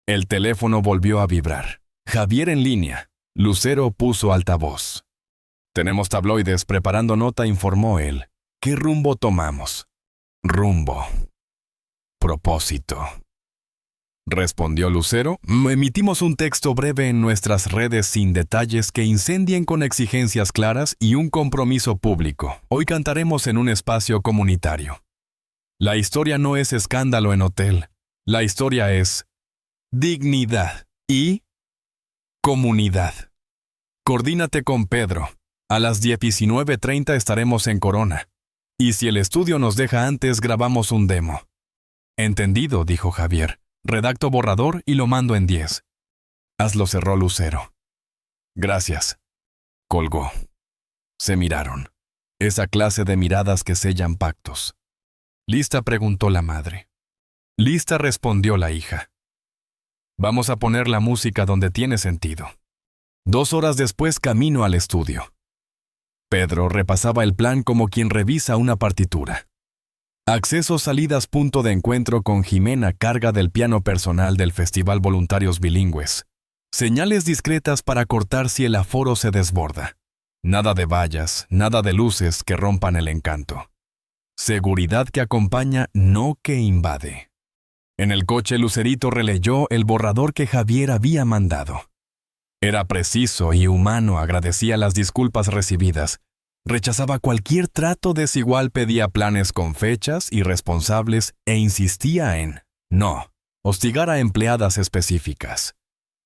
El teléfono volvió a vibrar. Javier en línea. Lucero puso altavoz. Tenemos tabloides, preparando nota, informó él. ¿Qué rumbo tomamos? Rumbo. Propósito. Respondió Lucero. Emitimos un texto breve en nuestras redes sin detalles que incendien con exigencias claras y un compromiso público. Hoy cantaremos en un espacio comunitario. La historia no es escándalo en hotel. La historia es dignidad y comunidad. Coordínate con Pedro. A las 19:30 estaremos en Corona. Y si el estudio nos deja antes, grabamos un demo. Entendido, dijo Javier. Redacto borrador y lo mando en 10. Hazlo, cerró Lucero. Gracias. Colgó. Se miraron. Esa clase de miradas que sellan pactos. ¿Lista?, preguntó la madre. Lista, respondió la hija. Vamos a poner la música donde tiene sentido. 2 horas después, camino al estudio. Pedro repasaba el plan como quien revisa una partitura. Accesos, salidas, punto de encuentro con Jimena, carga del piano personal del Festival Voluntarios Bilingües. Señales discretas para cortar si el aforo se desborda. Nada de vallas, nada de luces que rompan el encanto. Seguridad que acompaña, no que invade. En el coche, Lucerito releyó el borrador que Javier había mandado. Era preciso y humano, agradecía las disculpas recibidas. Rechazaba cualquier trato desigual, pedía planes con fechas y responsables e insistía en no hostigar a empleadas específicas.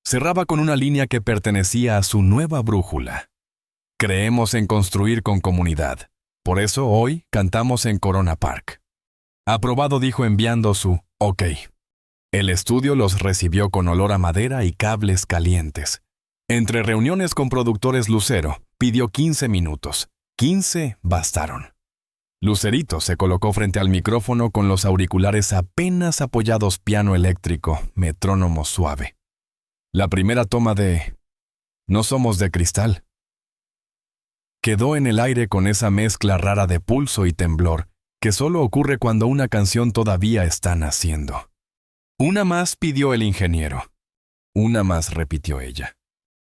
Cerraba con una línea que pertenecía a su nueva brújula. Creemos en construir con comunidad. Por eso hoy cantamos en Corona Park. Aprobado, dijo enviando su OK. El estudio los recibió con olor a madera y cables calientes. Entre reuniones con productores, Lucero pidió 15 minutos. 15 bastaron. Lucerito se colocó frente al micrófono con los auriculares apenas apoyados, piano eléctrico, metrónomo suave. La primera toma de No somos de cristal quedó en el aire con esa mezcla rara de pulso y temblor que solo ocurre cuando una canción todavía está naciendo. Una más, pidió el ingeniero. Una más, repitió ella.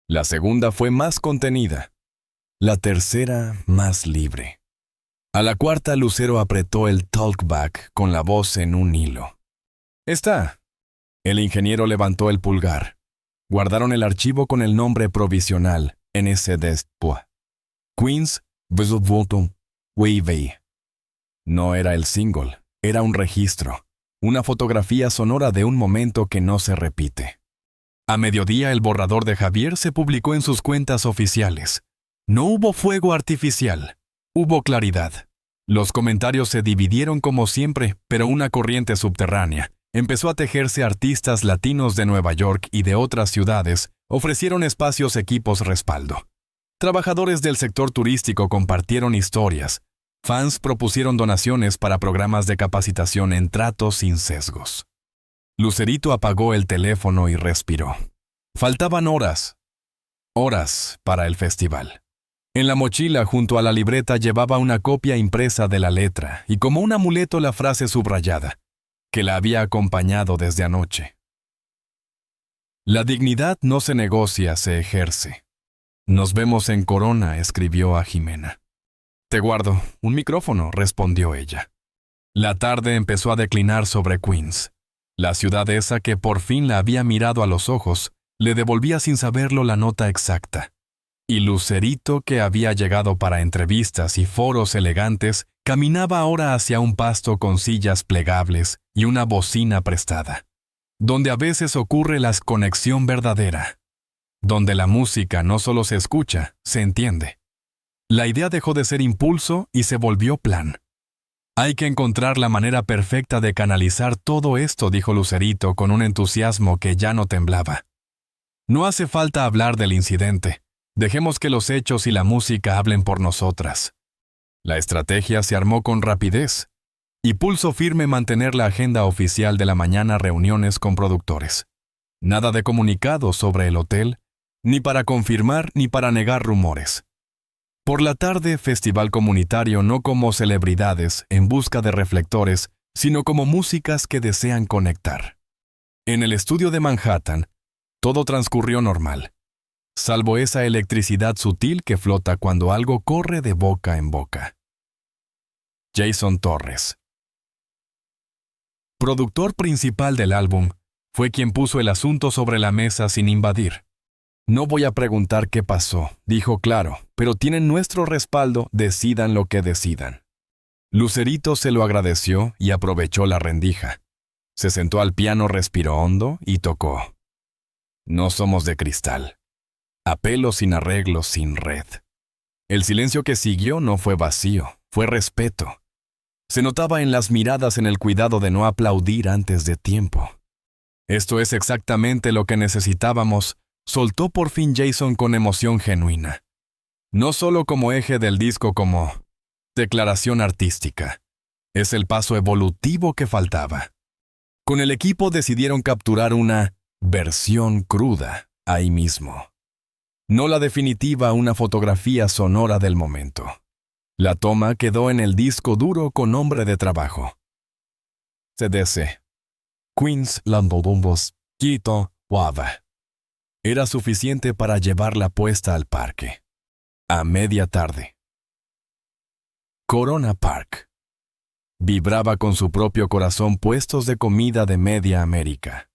La segunda fue más contenida. La tercera, más libre. A la cuarta, Lucero apretó el talkback con la voz en un hilo. Está. El ingeniero levantó el pulgar. Guardaron el archivo con el nombre provisional, NSDSPUA. Queens, Bottom, Wavey. No era el single, era un registro, una fotografía sonora de un momento que no se repite. A mediodía, el borrador de Javier se publicó en sus cuentas oficiales. No hubo fuego artificial, hubo claridad. Los comentarios se dividieron como siempre, pero una corriente subterránea empezó a tejerse. Artistas latinos de Nueva York y de otras ciudades ofrecieron espacios, equipos, respaldo. Trabajadores del sector turístico compartieron historias. Fans propusieron donaciones para programas de capacitación en tratos sin sesgos. Lucerito apagó el teléfono y respiró. Faltaban horas para el festival. En la mochila, junto a la libreta, llevaba una copia impresa de la letra y como un amuleto la frase subrayada, que la había acompañado desde anoche. La dignidad no se negocia, se ejerce. Nos vemos en Corona, escribió a Jimena. Te guardo un micrófono, respondió ella. La tarde empezó a declinar sobre Queens. La ciudad esa que por fin la había mirado a los ojos, le devolvía sin saberlo la nota exacta. Y Lucerito, que había llegado para entrevistas y foros elegantes, caminaba ahora hacia un pasto con sillas plegables y una bocina prestada, donde a veces ocurre la conexión verdadera, donde la música no solo se escucha, se entiende. La idea dejó de ser impulso y se volvió plan. Hay que encontrar la manera perfecta de canalizar todo esto, dijo Lucerito con un entusiasmo que ya no temblaba. No hace falta hablar del incidente. Dejemos que los hechos y la música hablen por nosotras. La estrategia se armó con rapidez y pulso firme mantener la agenda oficial de la mañana, reuniones con productores. Nada de comunicados sobre el hotel, ni para confirmar ni para negar rumores. Por la tarde, festival comunitario no como celebridades en busca de reflectores, sino como músicas que desean conectar. En el estudio de Manhattan, todo transcurrió normal, salvo esa electricidad sutil que flota cuando algo corre de boca en boca. Jason Torres, productor principal del álbum, fue quien puso el asunto sobre la mesa sin invadir. No voy a preguntar qué pasó, dijo claro, pero tienen nuestro respaldo, decidan lo que decidan. Lucerito se lo agradeció y aprovechó la rendija. Se sentó al piano, respiró hondo y tocó. No somos de cristal. Apelo sin arreglo, sin red. El silencio que siguió no fue vacío, fue respeto. Se notaba en las miradas, en el cuidado de no aplaudir antes de tiempo. Esto es exactamente lo que necesitábamos, soltó por fin Jason con emoción genuina. No solo como eje del disco, como declaración artística. Es el paso evolutivo que faltaba. Con el equipo decidieron capturar una versión cruda ahí mismo. No la definitiva, una fotografía sonora del momento. La toma quedó en el disco duro con nombre de trabajo. CDC. Queens Lambodumbos, Quito, Wava. Era suficiente para llevarla puesta al parque. A media tarde. Corona Park. Vibraba con su propio corazón, puestos de comida de media América.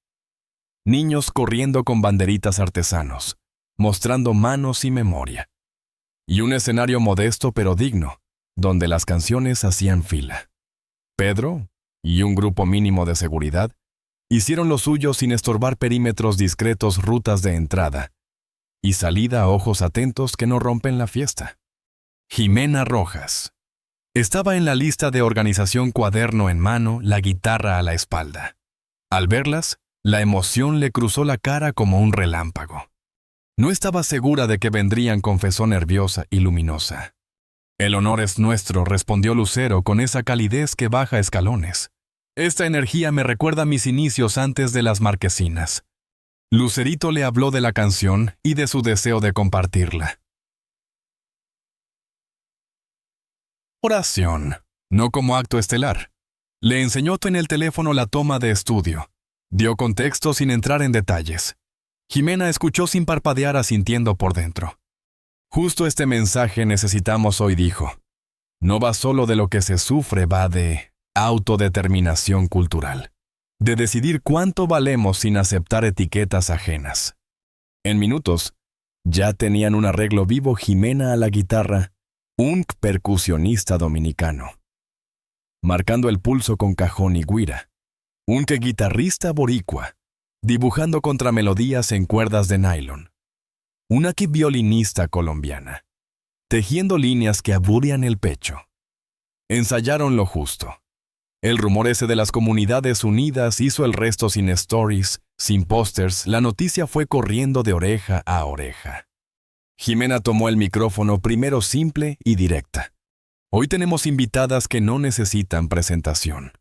Niños corriendo con banderitas, artesanos, mostrando manos y memoria. Y un escenario modesto pero digno, donde las canciones hacían fila. Pedro y un grupo mínimo de seguridad hicieron lo suyo sin estorbar perímetros discretos, rutas de entrada y salida a ojos atentos que no rompen la fiesta. Jimena Rojas. Estaba en la lista de organización, cuaderno en mano, la guitarra a la espalda. Al verlas, la emoción le cruzó la cara como un relámpago. No estaba segura de que vendrían, confesó nerviosa y luminosa. El honor es nuestro, respondió Lucero con esa calidez que baja escalones. Esta energía me recuerda a mis inicios antes de las marquesinas. Lucerito le habló de la canción y de su deseo de compartirla. Oración, no como acto estelar. Le enseñó en el teléfono la toma de estudio. Dio contexto sin entrar en detalles. Jimena escuchó sin parpadear, asintiendo por dentro. Justo este mensaje necesitamos hoy, dijo. No va solo de lo que se sufre, va de autodeterminación cultural. De decidir cuánto valemos sin aceptar etiquetas ajenas. En minutos, ya tenían un arreglo vivo, Jimena a la guitarra, un percusionista dominicano, marcando el pulso con cajón y güira, un guitarrista boricua, dibujando contramelodías en cuerdas de nylon, una violinista colombiana, tejiendo líneas que aburrían el pecho. Ensayaron lo justo. El rumor ese de las comunidades unidas hizo el resto sin stories, sin pósters. La noticia fue corriendo de oreja a oreja. Jimena tomó el micrófono, primero simple y directa. Hoy tenemos invitadas que no necesitan presentación.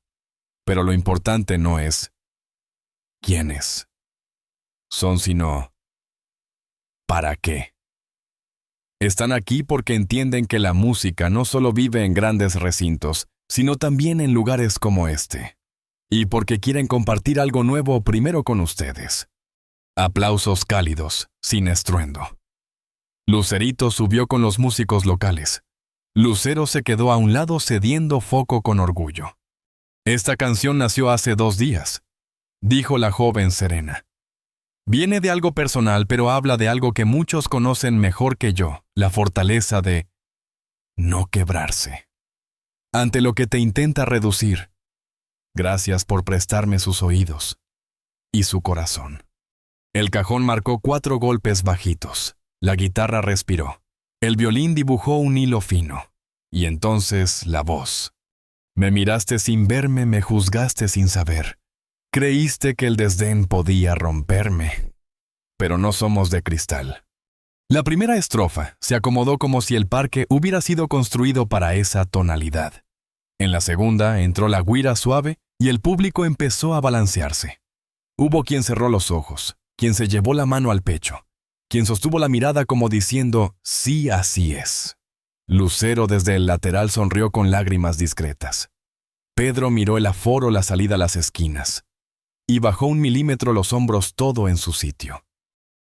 Pero lo importante no es quiénes son, sino ¿para qué? Están aquí porque entienden que la música no solo vive en grandes recintos, sino también en lugares como este. Y porque quieren compartir algo nuevo primero con ustedes. Aplausos cálidos, sin estruendo. Lucerito subió con los músicos locales. Lucero se quedó a un lado cediendo foco con orgullo. Esta canción nació hace 2 días, dijo la joven serena. Viene de algo personal, pero habla de algo que muchos conocen mejor que yo, la fortaleza de no quebrarse. Ante lo que te intenta reducir. Gracias por prestarme sus oídos y su corazón. El cajón marcó 4 golpes bajitos. La guitarra respiró. El violín dibujó un hilo fino. Y entonces la voz. Me miraste sin verme, me juzgaste sin saber. Creíste que el desdén podía romperme. Pero no somos de cristal. La primera estrofa se acomodó como si el parque hubiera sido construido para esa tonalidad. En la segunda entró la güira suave y el público empezó a balancearse. Hubo quien cerró los ojos, quien se llevó la mano al pecho, quien sostuvo la mirada como diciendo, sí, así es. Lucero desde el lateral sonrió con lágrimas discretas. Pedro miró el aforo, la salida a las esquinas, y bajó 1 milímetro los hombros, todo en su sitio.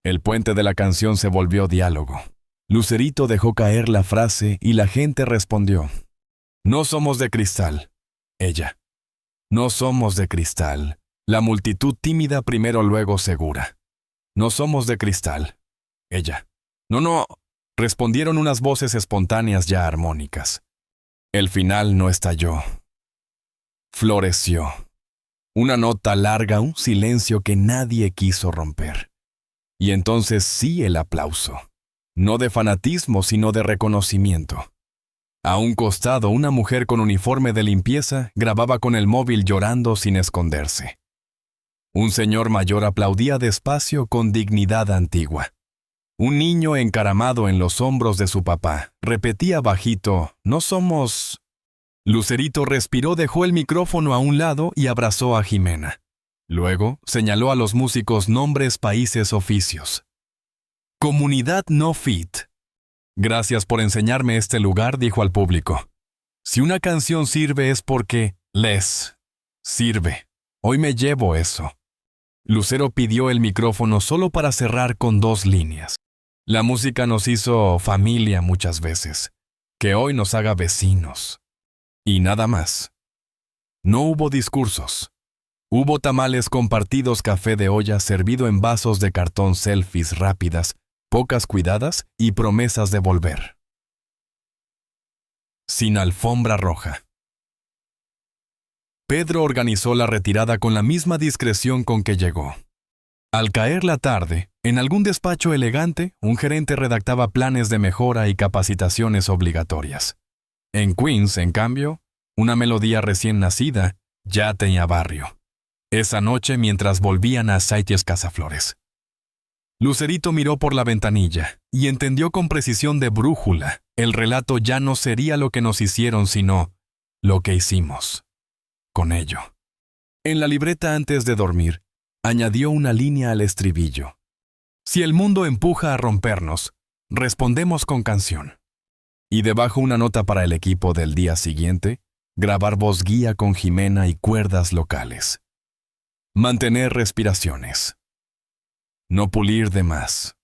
El puente de la canción se volvió diálogo. Lucerito dejó caer la frase y la gente respondió. No somos de cristal. Ella. No somos de cristal. La multitud tímida primero luego segura. No somos de cristal. Ella. No. Respondieron unas voces espontáneas ya armónicas. El final no estalló. Floreció. Una nota larga, un silencio que nadie quiso romper. Y entonces sí el aplauso. No de fanatismo, sino de reconocimiento. A un costado, una mujer con uniforme de limpieza grababa con el móvil llorando sin esconderse. Un señor mayor aplaudía despacio con dignidad antigua. Un niño encaramado en los hombros de su papá repetía bajito, no somos... Lucerito respiró, dejó el micrófono a un lado y abrazó a Jimena. Luego señaló a los músicos nombres, países, oficios. Comunidad No Fit. Gracias por enseñarme este lugar, dijo al público. Si una canción sirve es porque les sirve. Hoy me llevo eso. Lucero pidió el micrófono solo para cerrar con 2 líneas. La música nos hizo familia muchas veces. Que hoy nos haga vecinos. Y nada más. No hubo discursos. Hubo tamales compartidos, café de olla servido en vasos de cartón, selfies rápidas, pocas cuidadas y promesas de volver. Sin alfombra roja. Pedro organizó la retirada con la misma discreción con que llegó. Al caer la tarde, en algún despacho elegante, un gerente redactaba planes de mejora y capacitaciones obligatorias. En Queens, en cambio, una melodía recién nacida ya tenía barrio. Esa noche, mientras volvían a Saites Casaflores. Lucerito miró por la ventanilla y entendió con precisión de brújula. El relato ya no sería lo que nos hicieron, sino lo que hicimos con ello. En la libreta antes de dormir, añadió una línea al estribillo. Si el mundo empuja a rompernos, respondemos con canción. Y debajo una nota para el equipo del día siguiente, grabar voz guía con Jimena y cuerdas locales. Mantener respiraciones. No pulir de más,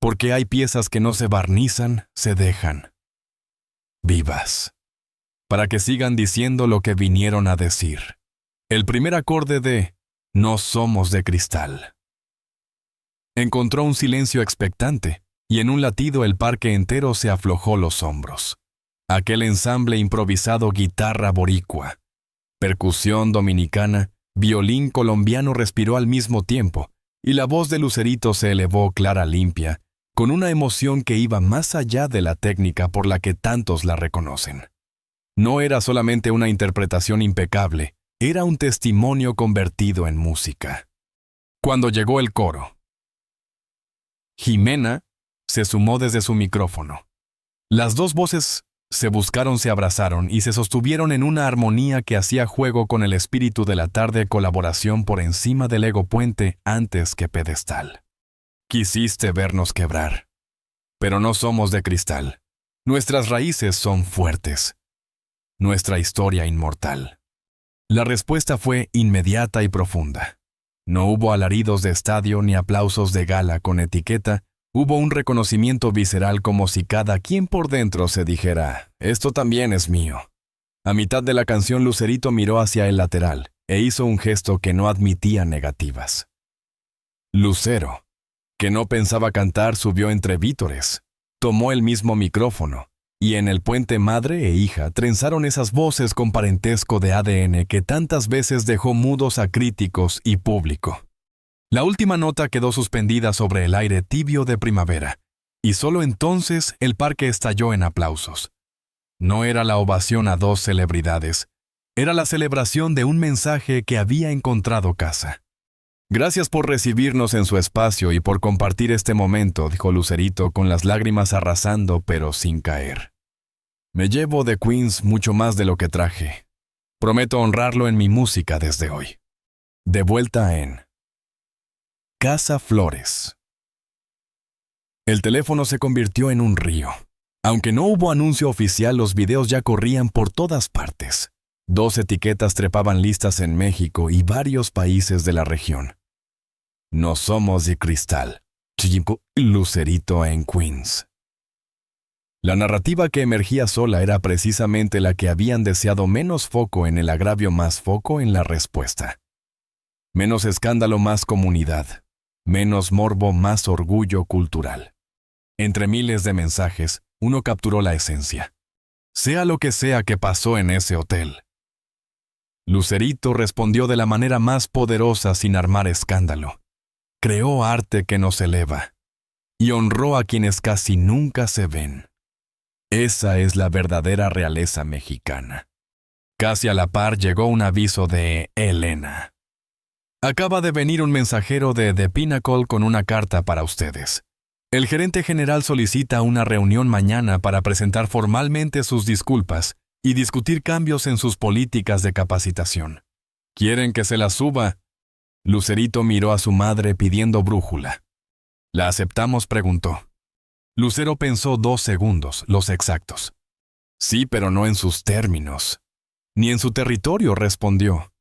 porque hay piezas que no se barnizan, se dejan vivas, para que sigan diciendo lo que vinieron a decir. El primer acorde de No somos de cristal. Encontró un silencio expectante, y en un latido el parque entero se aflojó los hombros. Aquel ensamble improvisado, guitarra boricua, percusión dominicana, violín colombiano respiró al mismo tiempo, y la voz de Lucerito se elevó clara, limpia, con una emoción que iba más allá de la técnica por la que tantos la reconocen. No era solamente una interpretación impecable, era un testimonio convertido en música. Cuando llegó el coro, Jimena se sumó desde su micrófono. Las 2 voces se buscaron, se abrazaron y se sostuvieron en una armonía que hacía juego con el espíritu de la tarde, colaboración por encima del ego, puente antes que pedestal. Quisiste vernos quebrar, pero no somos de cristal. Nuestras raíces son fuertes. Nuestra historia inmortal. La respuesta fue inmediata y profunda. No hubo alaridos de estadio ni aplausos de gala con etiqueta. Hubo un reconocimiento visceral, como si cada quien por dentro se dijera, esto también es mío. A mitad de la canción, Lucerito miró hacia el lateral e hizo un gesto que no admitía negativas. Lucero, que no pensaba cantar, subió entre vítores, tomó el mismo micrófono, y en el puente madre e hija trenzaron esas voces con parentesco de ADN que tantas veces dejó mudos a críticos y público. La última nota quedó suspendida sobre el aire tibio de primavera, y solo entonces el parque estalló en aplausos. No era la ovación a 2 celebridades, era la celebración de un mensaje que había encontrado casa. Gracias por recibirnos en su espacio y por compartir este momento, dijo Lucerito con las lágrimas arrasando pero sin caer. Me llevo de Queens mucho más de lo que traje. Prometo honrarlo en mi música desde hoy. De vuelta en Casa Flores. El teléfono se convirtió en un río. Aunque no hubo anuncio oficial, los videos ya corrían por todas partes. 2 etiquetas trepaban listas en México y varios países de la región. No somos de cristal. Lucerito en Queens. La narrativa que emergía sola era precisamente la que habían deseado: menos foco en el agravio, más foco en la respuesta. Menos escándalo, más comunidad. Menos morbo, más orgullo cultural. Entre miles de mensajes, uno capturó la esencia. Sea lo que sea que pasó en ese hotel. Lucerito respondió de la manera más poderosa sin armar escándalo. Creó arte que nos eleva y honró a quienes casi nunca se ven. Esa es la verdadera realeza mexicana. Casi a la par llegó un aviso de Elena. Acaba de venir un mensajero de The Pinnacle con una carta para ustedes. El gerente general solicita una reunión mañana para presentar formalmente sus disculpas y discutir cambios en sus políticas de capacitación. ¿Quieren que se las suba? Lucerito miró a su madre pidiendo brújula. ¿La aceptamos?, preguntó. Lucero pensó 2 segundos, los exactos. Sí, pero no en sus términos. Ni en su territorio, respondió.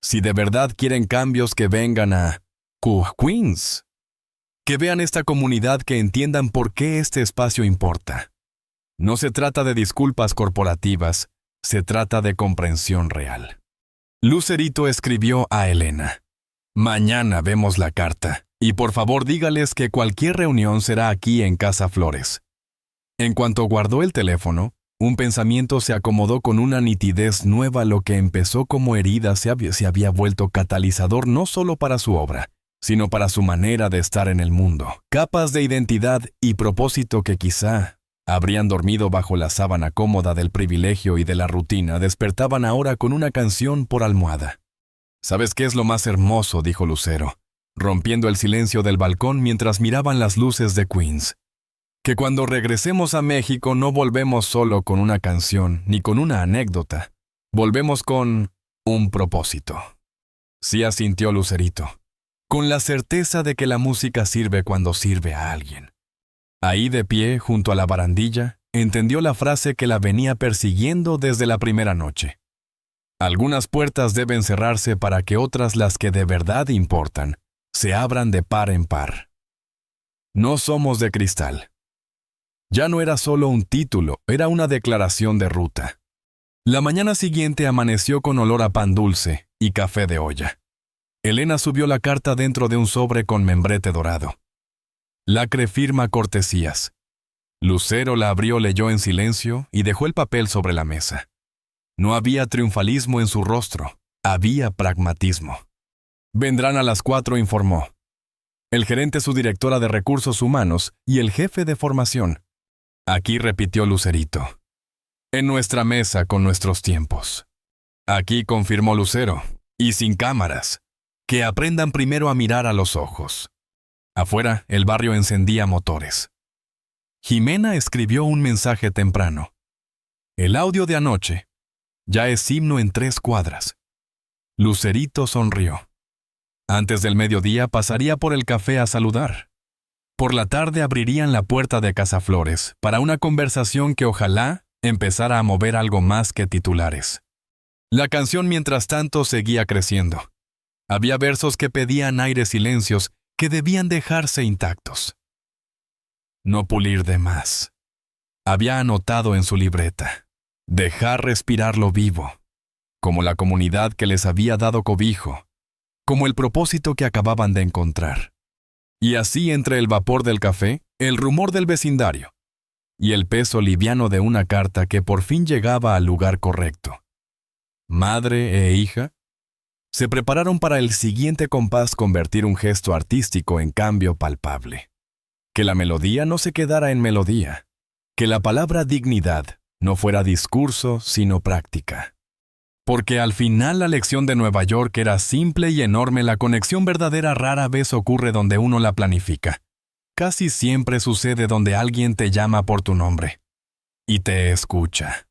Si de verdad quieren cambios, que vengan a Queens. Que vean esta comunidad, que entiendan por qué este espacio importa. No se trata de disculpas corporativas, se trata de comprensión real. Lucerito escribió a Elena. Mañana vemos la carta, y por favor dígales que cualquier reunión será aquí en Casa Flores. En cuanto guardó el teléfono, un pensamiento se acomodó con una nitidez nueva. Lo que empezó como herida se había vuelto catalizador no solo para su obra, sino para su manera de estar en el mundo. Capas de identidad y propósito que quizá habrían dormido bajo la sábana cómoda del privilegio y de la rutina despertaban ahora con una canción por almohada. ¿Sabes qué es lo más hermoso?, dijo Lucero, rompiendo el silencio del balcón mientras miraban las luces de Queens. Que cuando regresemos a México no volvemos solo con una canción ni con una anécdota. Volvemos con un propósito. Sí, asintió Lucerito, con la certeza de que la música sirve cuando sirve a alguien. Ahí de pie, junto a la barandilla, entendió la frase que la venía persiguiendo desde la primera noche. Algunas puertas deben cerrarse para que otras, las que de verdad importan, se abran de par en par. No somos de cristal. Ya no era solo un título, era una declaración de ruta. La mañana siguiente amaneció con olor a pan dulce y café de olla. Elena subió la carta dentro de un sobre con membrete dorado. Lacre firma cortesías. Lucero la abrió, leyó en silencio y dejó el papel sobre la mesa. No había triunfalismo en su rostro, había pragmatismo. Vendrán a las 4, informó. El gerente, su directora de recursos humanos y el jefe de formación. Aquí, repitió Lucerito. En nuestra mesa con nuestros tiempos. Aquí, confirmó Lucero, y sin cámaras. Que aprendan primero a mirar a los ojos. Afuera, el barrio encendía motores. Jimena escribió un mensaje temprano. El audio de anoche. Ya es himno en 3 cuadras. Lucerito sonrió. Antes del mediodía pasaría por el café a saludar. Por la tarde abrirían la puerta de Casa Flores para una conversación que ojalá empezara a mover algo más que titulares. La canción, mientras tanto, seguía creciendo. Había versos que pedían aires, silencios que debían dejarse intactos. No pulir de más. Había anotado en su libreta. Dejar respirar lo vivo, como la comunidad que les había dado cobijo, como el propósito que acababan de encontrar. Y así, entre el vapor del café, el rumor del vecindario y el peso liviano de una carta que por fin llegaba al lugar correcto. Madre e hija se prepararon para el siguiente compás, convertir un gesto artístico en cambio palpable. Que la melodía no se quedara en melodía, que la palabra dignidad no fuera discurso sino práctica. Porque al final la lección de Nueva York era simple y enorme. La conexión verdadera rara vez ocurre donde uno la planifica. Casi siempre sucede donde alguien te llama por tu nombre y te escucha.